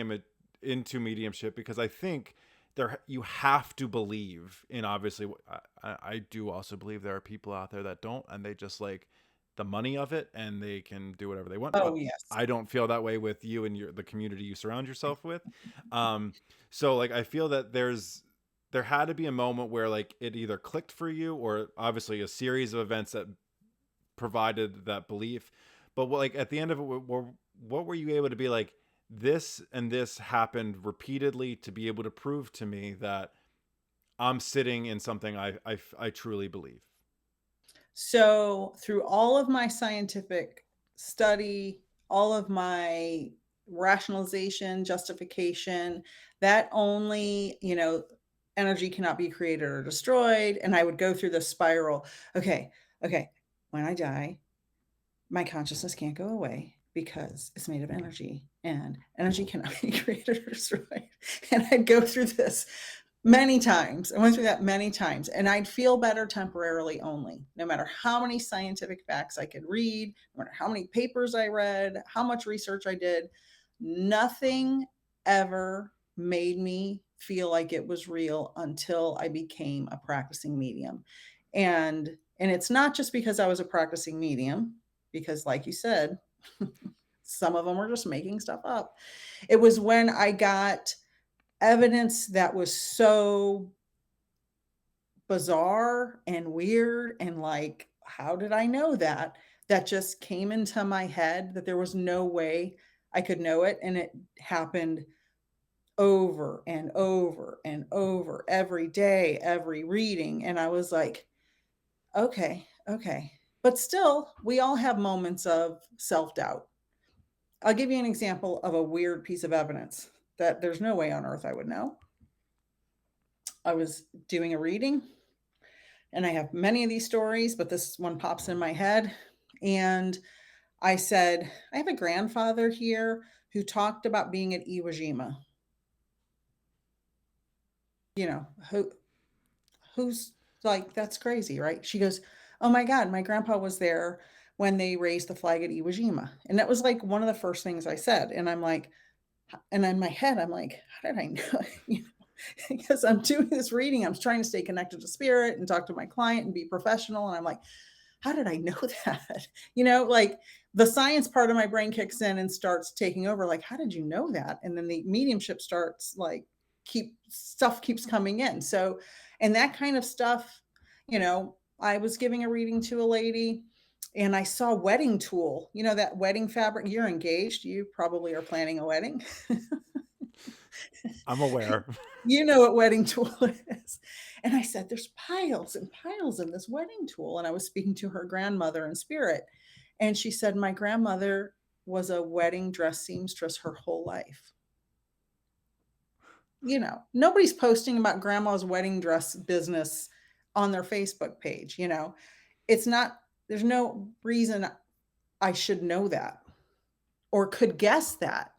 into mediumship, because I think there you have to believe in, obviously I do also believe there are people out there that don't, and they just like the money of it and they can do whatever they want, oh but yes. I don't feel that way with you and the community you surround yourself with. um so like I feel that there had to be a moment where like it either clicked for you or obviously a series of events that provided that belief. But what, like at the end of it, what were you able to be like, this and this happened repeatedly to be able to prove to me that I'm sitting in something I truly believe? So, through all of my scientific study, all of my rationalization, justification, that only, energy cannot be created or destroyed. And I would go through this spiral. Okay, okay, when I die, my consciousness can't go away because it's made of energy and energy cannot be created or destroyed. And I'd go through this many times. I went through that many times, and I'd feel better temporarily only, no matter how many scientific facts I could read, no matter how many papers I read, how much research I did. Nothing ever made me feel like it was real until I became a practicing medium. And it's not just because I was a practicing medium, because like you said, some of them were just making stuff up. It was when I got evidence that was so bizarre and weird and like, how did I know that? That just came into my head that there was no way I could know it. And it happened over and over and over every day, every reading. And I was like, okay, okay. But still, we all have moments of self doubt. I'll give you an example of a weird piece of evidence that there's no way on earth I would know. I was doing a reading, and I have many of these stories, but this one pops in my head. And I said, I have a grandfather here who talked about being at Iwo Jima. You know, who's like, that's crazy, right? She goes, oh my God, my grandpa was there when they raised the flag at Iwo Jima. And that was like one of the first things I said. And I'm like, and in my head, I'm like, how did I know? You know, because I'm doing this reading, I'm trying to stay connected to spirit and talk to my client and be professional. And I'm like, how did I know that? You know, like the science part of my brain kicks in and starts taking over. Like, how did you know that? And then the mediumship starts like keeps coming in. So, and that kind of stuff, you know, I was giving a reading to a lady and I saw wedding tulle, you know, that wedding fabric. You're engaged. You probably are planning a wedding. I'm aware. You know what wedding tulle is. And I said, there's piles and piles in this wedding tulle. And I was speaking to her grandmother in spirit. And she said, my grandmother was a wedding dress seamstress her whole life. You know, nobody's posting about grandma's wedding dress business on their Facebook page. You know, it's not, there's no reason I should know that or could guess that.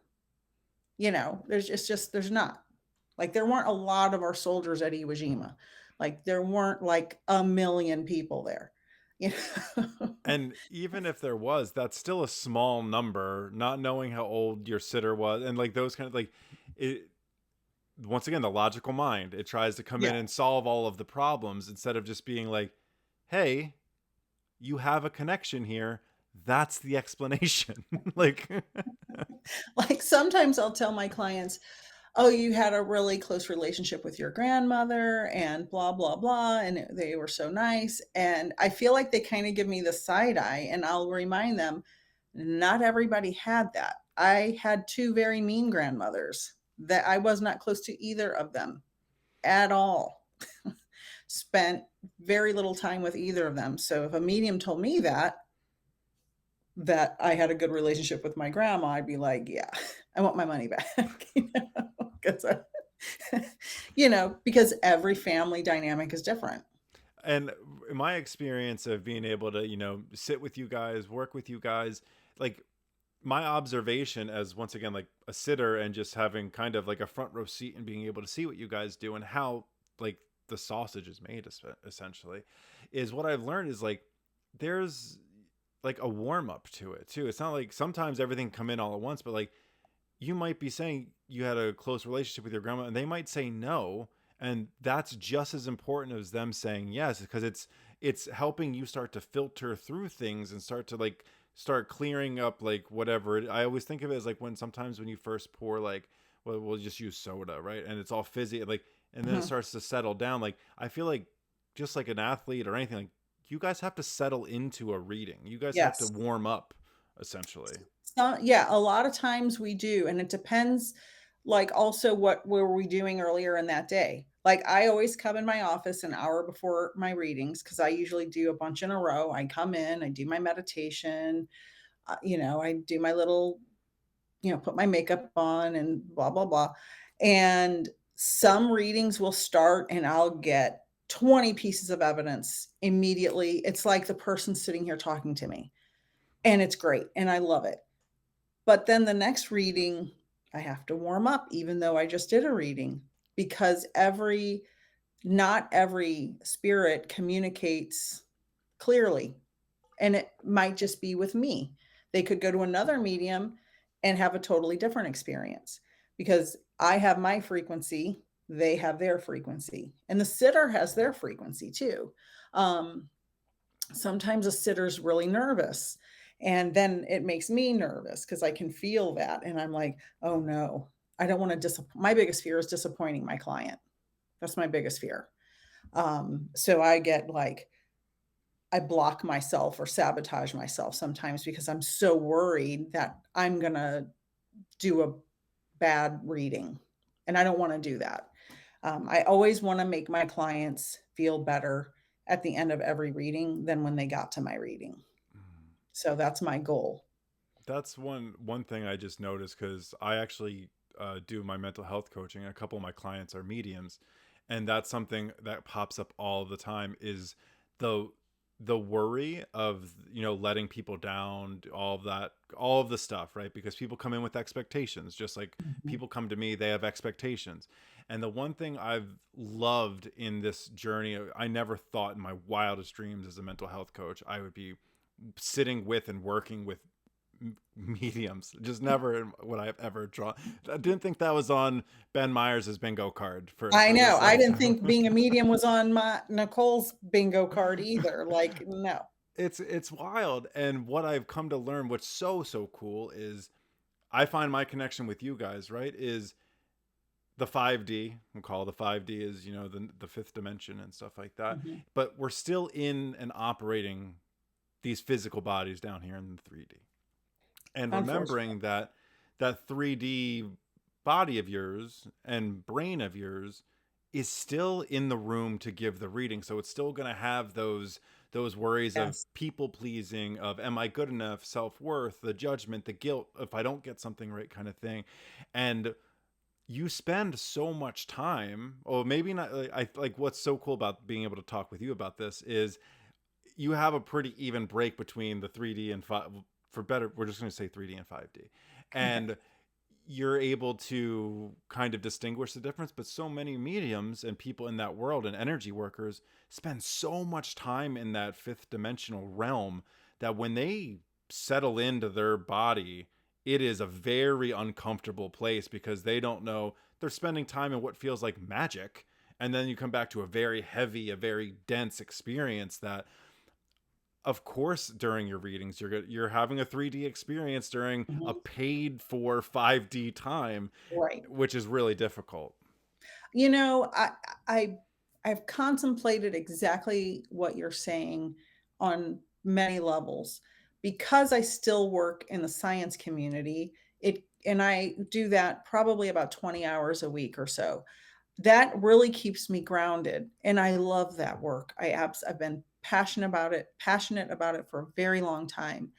You know, there's not. Like there weren't a lot of our soldiers at Iwo Jima. Like there weren't like a million people there. You know? And even if there was, that's still a small number, not knowing how old your sitter was and like those kind of like it once again the logical mind, it tries to come Yeah. in and solve all of the problems instead of just being like, "Hey, you have a connection here. That's the explanation." Like Like sometimes I'll tell my clients, oh, you had a really close relationship with your grandmother and blah, blah, blah. And they were so nice. And I feel like they kind of give me the side eye, and I'll remind them, not everybody had that. I had two very mean grandmothers that I was not close to either of them at all. Spent very little time with either of them. So if a medium told me that I had a good relationship with my grandma, I'd be like, yeah, I want my money back. You know, because you know, because every family dynamic is different. and in my experience of being able to, sit with you guys, work with you guys, like my observation as once again like a sitter and just having kind of like a front row seat and being able to see what you guys do and how like the sausage is made essentially is what I've learned is like there's like a warm up to it too. It's not like sometimes everything come in all at once, but like you might be saying you had a close relationship with your grandma and they might say no, and that's just as important as them saying yes because it's helping you start to filter through things and start clearing up like whatever. I always think of it as like when sometimes when you first pour like, well, we'll just use soda, right? And it's all fizzy, like, and then it Mhm. starts to settle down. Like I feel like just like an athlete or anything, like you guys have to settle into a reading. You guys have to Yes. warm up essentially. So, yeah, a lot of times we do, and it depends, like, also what were we doing earlier in that day. Like, I always come in my office an hour before my readings because I usually do a bunch in a row. I come in, I do my meditation, you know, I do my little, you know, put my makeup on and blah, blah, blah. And some readings will start and I'll get 20 pieces of evidence immediately. It's like the person sitting here talking to me, and it's great. And I love it. But then the next reading, I have to warm up, even though I just did a reading, because not every spirit communicates clearly. And it might just be with me. They could go to another medium and have a totally different experience because I have my frequency, they have their frequency, and the sitter has their frequency too. Um, Sometimes a sitter's really nervous, and then it makes me nervous because I can feel that, and I'm like, "Oh, no. I don't wanna disappoint." My biggest fear is disappointing my client. That's my biggest fear. So I get, like, I block myself or sabotage myself sometimes because I'm so worried that I'm gonna do a bad reading, and I don't wanna do that. I always wanna make my clients feel better at the end of every reading than when they got to my reading. Mm. So that's my goal. That's one thing I just noticed because I actually do my mental health coaching. A couple of my clients are mediums, and that's something that pops up all the time. Is the the worry of letting people down, all of that, all of the stuff, right? Because people come in with expectations, just like Mhm. people come to me, they have expectations. And the one thing I've loved in this journey, I never thought in my wildest dreams as a mental health coach I would be sitting with and working with mediums. Just never would I have ever drawn. I didn't think that was on Ben Myers's bingo card I for know, this I didn't lifetime. think being a medium was on my Nicole's bingo card either, like, no. It's wild, and what I've come to learn, what's so cool, is I find my connection with you guys, right, is the 5D. We'll call the 5D is the fifth dimension and stuff like that. Mhm. But we're still in and operating these physical bodies down here in the 3D. And Unfortunately. remembering that that 3D body of yours and brain of yours is still in the room to give the reading, so it's still going to have those worries of Yes. people pleasing, of am I good enough, self-worth, the judgment, the guilt if I don't get something right, kind of thing. And you spend so much time, or maybe not, I like what's so cool about being able to talk with you about this is you have a pretty even break between the 3D and five. For better, we're just going to say 3D and 5D, Okay. and you're able to kind of distinguish the difference. But so many mediums and people in that world and energy workers spend so much time in that fifth dimensional realm that when they settle into their body, it is a very uncomfortable place because they don't know, they're spending time in what feels like magic, and then you come back to a very heavy, a very dense experience that, of course, during your readings you're having a 3D experience during a Mhm. paid for 5D time, Right. which is really difficult. You know, I I've contemplated exactly what you're saying on many levels. Because I still work in the science community, it and I do that probably about 20 hours a week or so. That really keeps me grounded, and I love that work. I've been passionate about it for a very long time.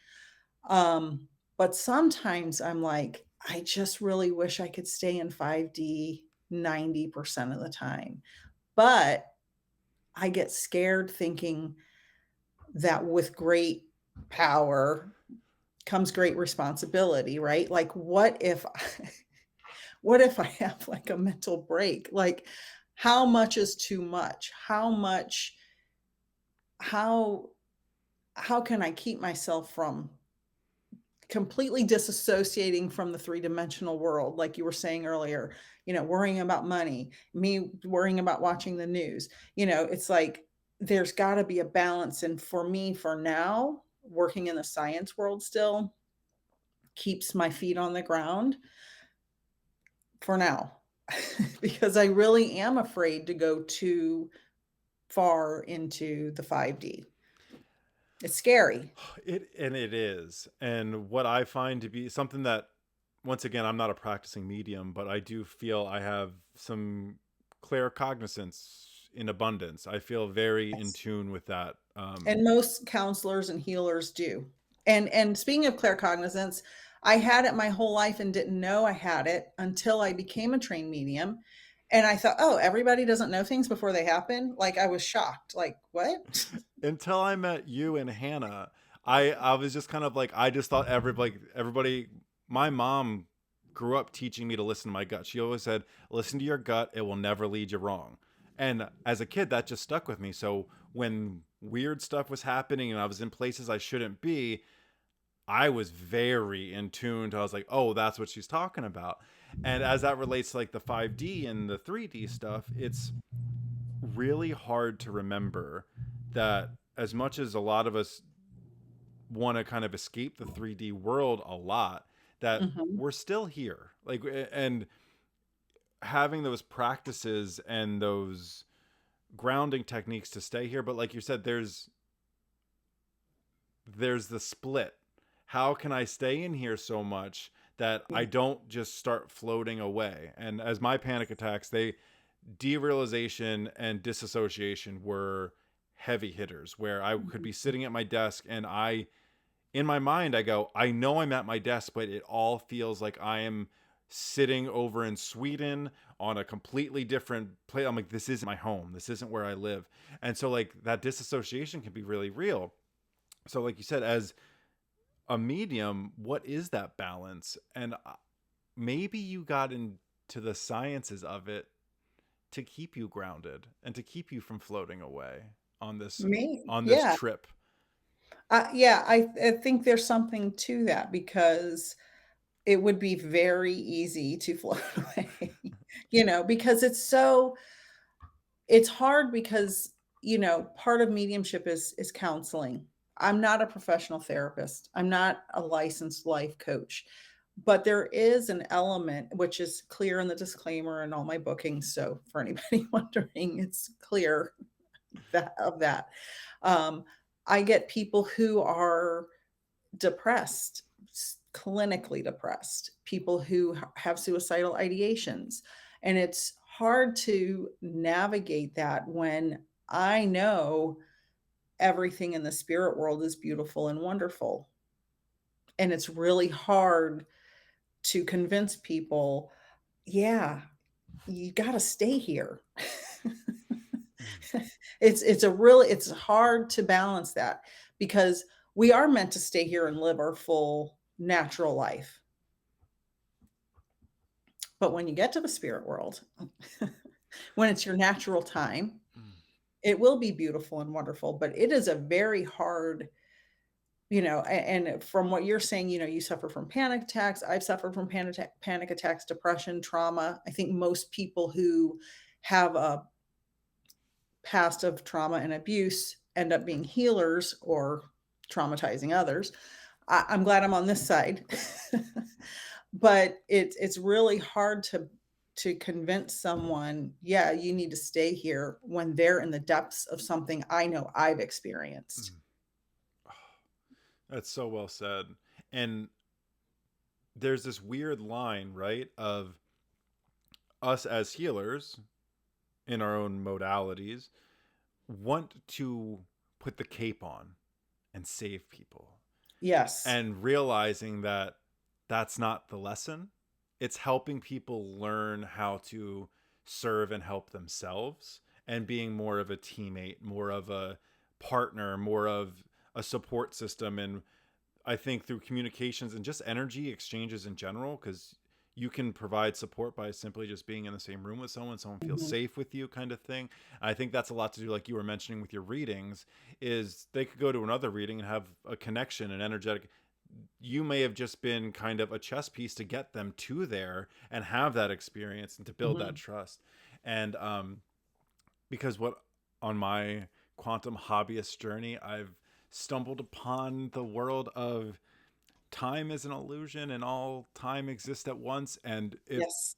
But sometimes I'm like, I just really wish I could stay in 5D 90% of the time. But I get scared thinking that with great power comes great responsibility, right? Like, what if what if I have like a mental break? Like, how much is too much? How how can I keep myself from completely disassociating from the three-dimensional world, like you were saying earlier, worrying about money, me worrying about watching the news. It's like there's got to be a balance. And for me, for now, working in the science world still keeps my feet on the ground for now, because I really am afraid to go too far into the 5D. It's scary. It is. And what I find to be something that, once again, I'm not a practicing medium, but I do feel I have some claircognizance in abundance. I feel very in tune with that. And most counselors and healers do. And speaking of claircognizance, I had it my whole life and didn't know I had it until I became a trained medium. And I thought, oh, everybody doesn't know things before they happen. Like I was shocked. Like, what? Until I met you and Hannah, I was just kind of like, I just thought everybody. My mom grew up teaching me to listen to my gut. She always said, "Listen to your gut; it will never lead you wrong." And as a kid, that just stuck with me. So when weird stuff was happening and I was in places I shouldn't be, I was very in tune. I was like, "Oh, that's what she's talking about." And as that relates to like the 5D and the 3D stuff, it's really hard to remember that as much as a lot of us want to kind of escape the 3D world a lot, that Mhm. we're still here. Like, and having those practices and those grounding techniques to stay here. But like you said, there's the split. How can I stay in here so much that I Yeah. don't just start floating away? And as my panic attacks, they derealization and disassociation were heavy hitters where I could be Mhm. sitting at my desk and I in my mind I go, I know I'm at my desk, but it all feels like I am sitting over in Sweden on a completely different place. I'm like, this isn't my home. This isn't where I live. And so like that disassociation can be really real. So like you said, as a medium, what is that balance? And maybe you got into the sciences of it to keep you grounded and to keep you from floating away on this Me on this yeah. trip. Yeah, I think there's something to that because it would be very easy to float away, because it's hard because, part of mediumship is counseling. I'm not a professional therapist. I'm not a licensed life coach, but there is an element which is clear in the disclaimer in all my bookings. So for anybody wondering, it's clear that. Um, I get people who are depressed, clinically depressed, people who have suicidal ideations. And it's hard to navigate that when I know everything in the spirit world is beautiful and wonderful. And it's really hard to convince people, yeah, you got to stay here. Mm. It's hard to balance that because we are meant to stay here and live our full natural life. But when you get to the spirit world, when it's your natural time, Mm. it will be beautiful and wonderful, but it is a very hard, and from what you're saying, you suffer from panic attacks. I've suffered from panic attacks, depression, trauma. I think most people who have a past of trauma and abuse end up being healers or traumatizing others. I'm glad I'm on this side. But it's really hard to convince someone, yeah, you need to stay here when they're in the depths of something I know I've experienced. Mm. Oh, that's so well said. And there's this weird line, right, of us as healers in our own modalities want to put the cape on and save people Yes. and realizing that that's not the lesson. It's helping people learn how to serve and help themselves and being more of a teammate, more of a partner, more of a support system. And I think through communications and just energy exchanges in general, because you can provide support by simply just being in the same room with someone feels Mhm, safe with you, kind of thing. I think that's a lot to do, like you were mentioning with your readings, is they could go to another reading and have a connection, an energetic. You may have just been kind of a chess piece to get them to there and have that experience and to build that mhm. trust. And because what on my quantum hobbyist journey, I've stumbled upon the world of time is an illusion and all time exists at once. And it Yes.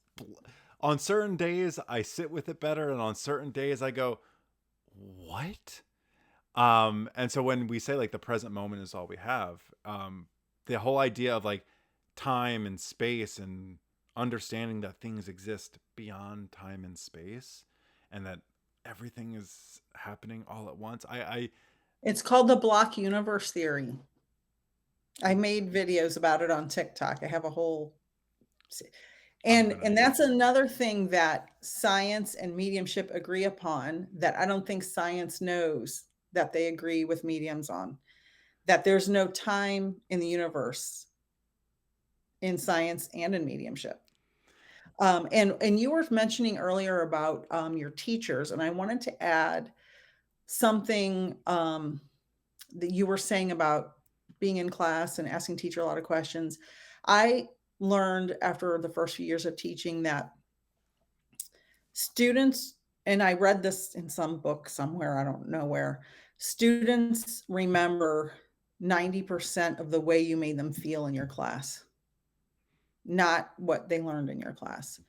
on certain days I sit with it better, and on certain days I go, what? And so when we say like the present moment is all we have, the whole idea of like time and space and understanding that things exist beyond time and space and that everything is happening all at once. It's called the block universe theory. I Oops, made videos about it on TikTok. I have a whole I'm and gonna that's another thing that science and mediumship agree upon that I don't think science knows that they agree with mediums on. That there's no time in the universe in science and in mediumship. And you were mentioning earlier about your teachers, and I wanted to add something that you were saying about being in class and asking teacher a lot of questions. I learned after the first few years of teaching that students, and I read this in some book somewhere, I don't know where, Students remember 90% of the way you made them feel in your class, not what they learned in your class.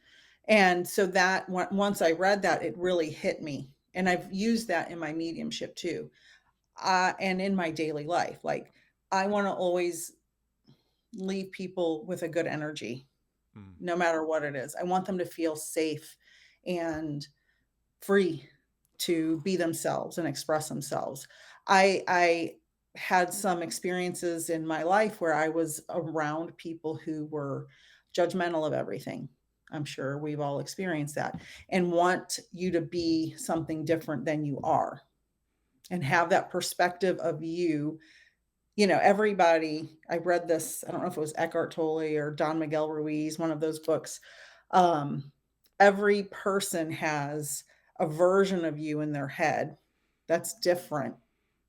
And so that once I read that, it really hit me. And I've used that in my mediumship too, and in my daily life. Like, I want to always leave people with a good energy, Mm. no matter what it is. I want them to feel safe and free to be themselves and express themselves. I had some experiences in my life where I was around people who were judgmental of everything. I'm sure we've all experienced that, and want you to be something different than you are, and have that perspective of you. Everybody, I read this, I don't know if it was Eckhart Tolle or Don Miguel Ruiz, one of those books. Um, every person has a version of you in their head that's different.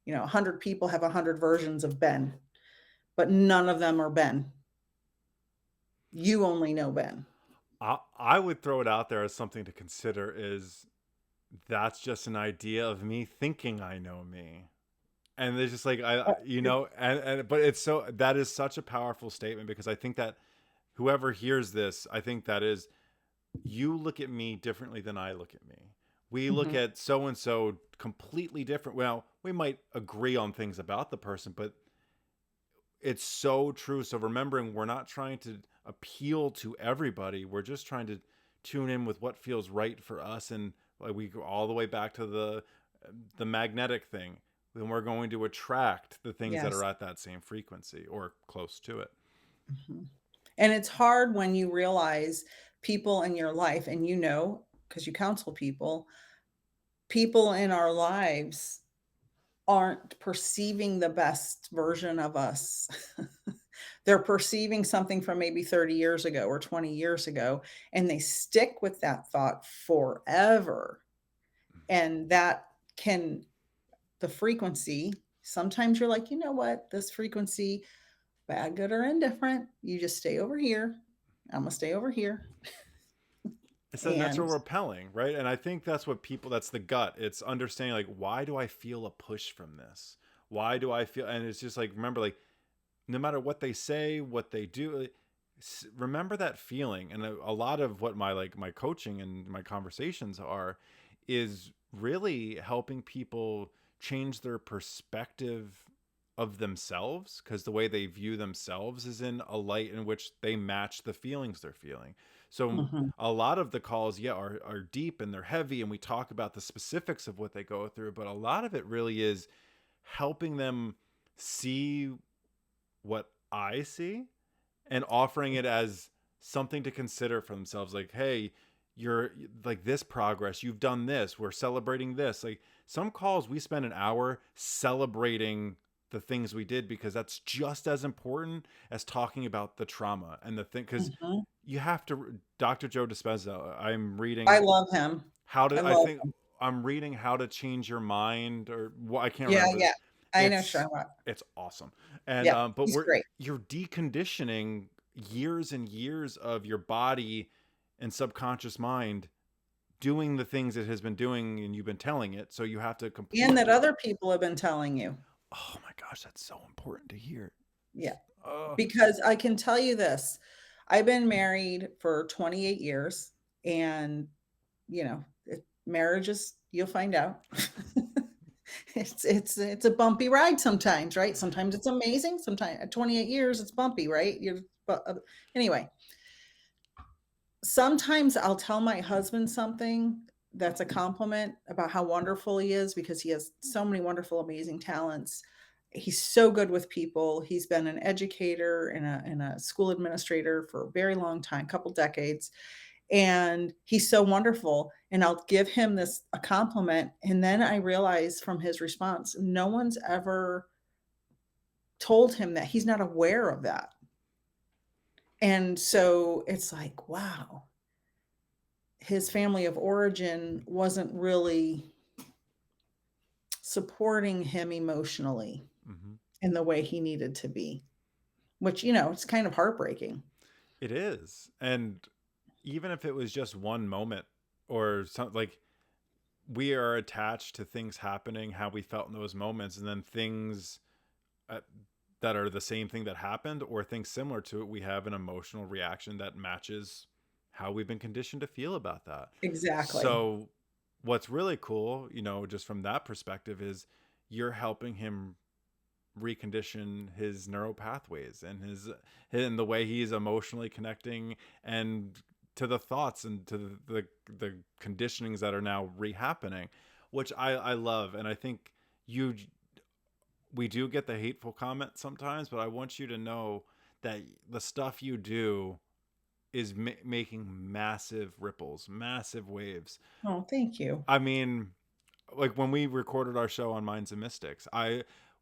100 people have 100 versions of Ben, but none of them are Ben. You only know Ben. I would throw it out there as something to consider is that's just an idea of me thinking I know me. And there's just like Uh, and but it's so that is such a powerful statement because I think that whoever hears this, I think that is you look at me differently than I look at me. We look mhm, at so and so completely different. Well, we might agree on things about the person, but it's so true. So remembering we're not trying to appeal to everybody. We're just trying to tune in with what feels right for us. And like we go all the way back to the magnetic thing. Then we're going to attract the things that are yes. at that same frequency or close to it. Mhm. And it's hard when you realize people in your life, and because you counsel people in our lives aren't perceiving the best version of us. They're perceiving something from maybe 30 years ago or 20 years ago, and they stick with that thought forever. And that can, the frequency, sometimes you're like, you know what, this frequency, bad, good, or indifferent, you just stay over here. I'm going to stay over here. It's that natural And repelling, right? And I think that's what people, that's the gut. It's understanding, like, why do I feel a push from this? Why do I feel, and it's just like, remember, like, no matter what they say, what they do, remember that feeling. And a lot of what my coaching and my conversations are is really helping people change their perspective of themselves because the way they view themselves is in a light in which they match the feelings they're feeling. So mhm, a lot of the calls, yeah, are deep and they're heavy and we talk about the specifics of what they go through, but a lot of it really is helping them see what I see and offering it as something to consider for themselves. Like, hey, you're like this progress, you've done this, we're celebrating this. Like some calls, we spend an hour celebrating the things we did because that's just as important as talking about the trauma and the thing. Because mhm. you have to, Dr. Joe Dispenza, I'm I reading love him. how I to, I love think him. I'm reading How to Change Your Mind or what, I can't Yeah, remember. yeah. I know It's Shylock. it's awesome. And Yeah, but he's we're great. you're deconditioning years and years of your body and subconscious mind doing the things it has been doing and you've been telling it. So you have to And that completely other people have been telling you. oh my gosh, that's so important to hear. Yeah, Uh, because I can tell you this, I've been married for 28 years, and, marriage is, you'll find out. It's a bumpy ride sometimes, right? Sometimes it's amazing, sometimes at 28 years, it's bumpy, right? But, anyway, sometimes I'll tell my husband something that's a compliment about how wonderful he is because he has so many wonderful, amazing talents. He's so good with people. He's been an educator and a school administrator for a very long time, couple decades, and he's so wonderful. And I'll give him this a compliment, and then I realize from his response, no one's ever told him that. He's not aware of that. And so it's like, wow, his family of origin wasn't really supporting him emotionally mhm. in the way he needed to be, which, it's kind of heartbreaking. It is. And even if it was just one moment or something like we are attached to things happening, how we felt in those moments, and then things uh, that are the same thing that happened or things similar to it, we have an emotional reaction that matches how we've been conditioned to feel about that. Exactly. So, what's really cool, just from that perspective, is you're helping him recondition his neural pathways and and the way he's emotionally connecting and to the thoughts and to the conditionings that are now rehappening, which I love. And I think you we do get the hateful comments sometimes, but I want you to know that the stuff you do is making massive ripples, massive waves. Oh, thank you. I mean, like when we recorded our show on Minds and Mystics,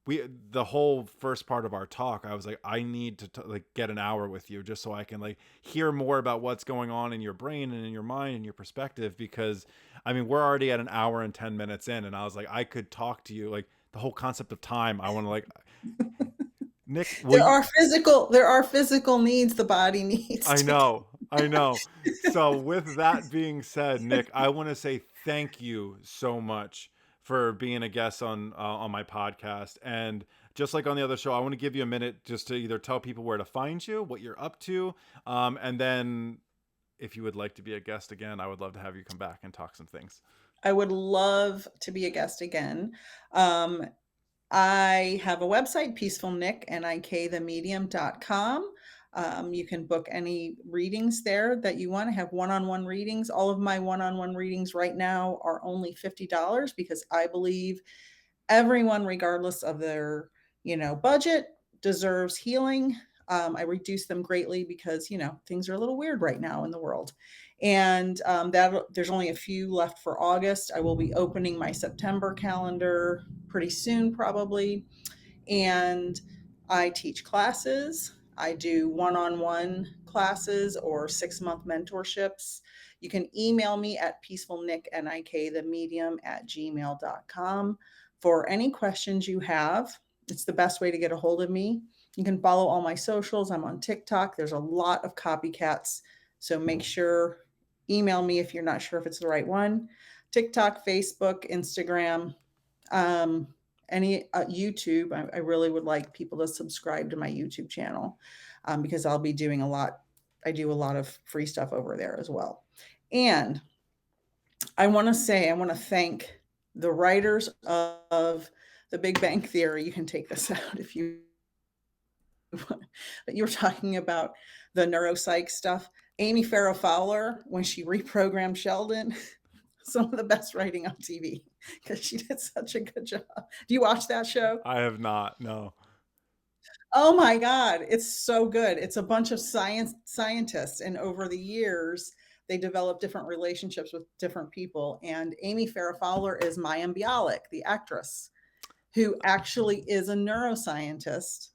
we the whole first part of our talk, I was like, I need to like get an hour with you just so I can like hear more about what's going on in your brain and in your mind and your perspective. Because I mean, we're already at an hour and 10 minutes in, and I was like, I could talk to you like the whole concept of time. I want to like Nik, will you? There are physical needs the body needs I to get. know. I know. So, with that being said, Nik, I want to say thank you so much for being a guest on my podcast. And just like on the other show, I want to give you a minute just to either tell people where to find you, what you're up to, and then if you would like to be a guest again, I would love to have you come back and talk some things. I would love to be a guest again. Um, I have a website, Peaceful Nik, nikthemedium.com. You can book any readings there that you want. I have one-on-one readings. All of my one-on-one readings right now are only $50 because I believe everyone, regardless of their, budget, deserves healing. I reduce them greatly because, things are a little weird right now in the world. And that there's only a few left for August. I will be opening my September calendar pretty soon, probably. And I teach classes. I do one-on-one classes or 6-month mentorships. You can email me at peacefulnikthemedium at gmail.com for any questions you have. It's the best way to get a hold of me. You can follow all my socials. I'm on TikTok. There's a lot of copycats. So make sure, email me if you're not sure if it's the right one. TikTok, Facebook, Instagram, um, any YouTube. I really would like people to subscribe to my YouTube channel because I'll be doing a lot. I do a lot of free stuff over there as well. And I want to thank the writers of The Big Bang Theory. You can take this out if you but you were talking about the neuropsych stuff. Amy Farrah Fowler, when she reprogrammed Sheldon, some of the best writing on TV because she did such a good job. Do you watch that show? I have not. No. Oh my God, it's so good. It's a bunch of scientists, and over the years, they develop different relationships with different people. And Amy Farrah Fowler is Mayim Bialik, the actress, who actually is a neuroscientist,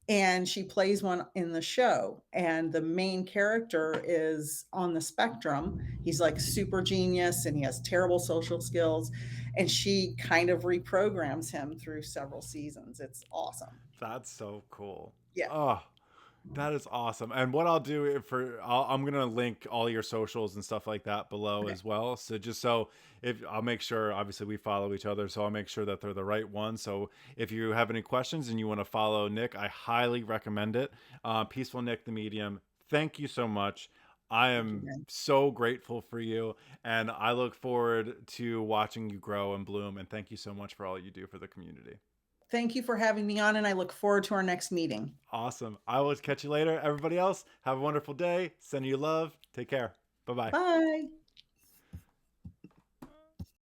and she plays one in the show. And the main character is on the spectrum. He's like super genius and he has terrible social skills, and she kind of reprograms him through several seasons. It's awesome. That's so cool. Yeah. Oh, that is awesome. And what I'll do I'm gonna link all your socials and stuff like that below Okay. as well. So just so if I'll make sure, obviously we follow each other, so I'll make sure that they're the right ones. So if you have any questions and you want to follow Nik, I highly recommend it. Peaceful Nik the Medium. Thank you so much. I Thank you, am man. so grateful for you, and I look forward to watching you grow and bloom. And thank you so much for all you do for the community. Thank you for having me on, and I look forward to our next meeting. Awesome. I will catch you later. Everybody else, have a wonderful day. Send you love. Take care. Bye bye. Bye.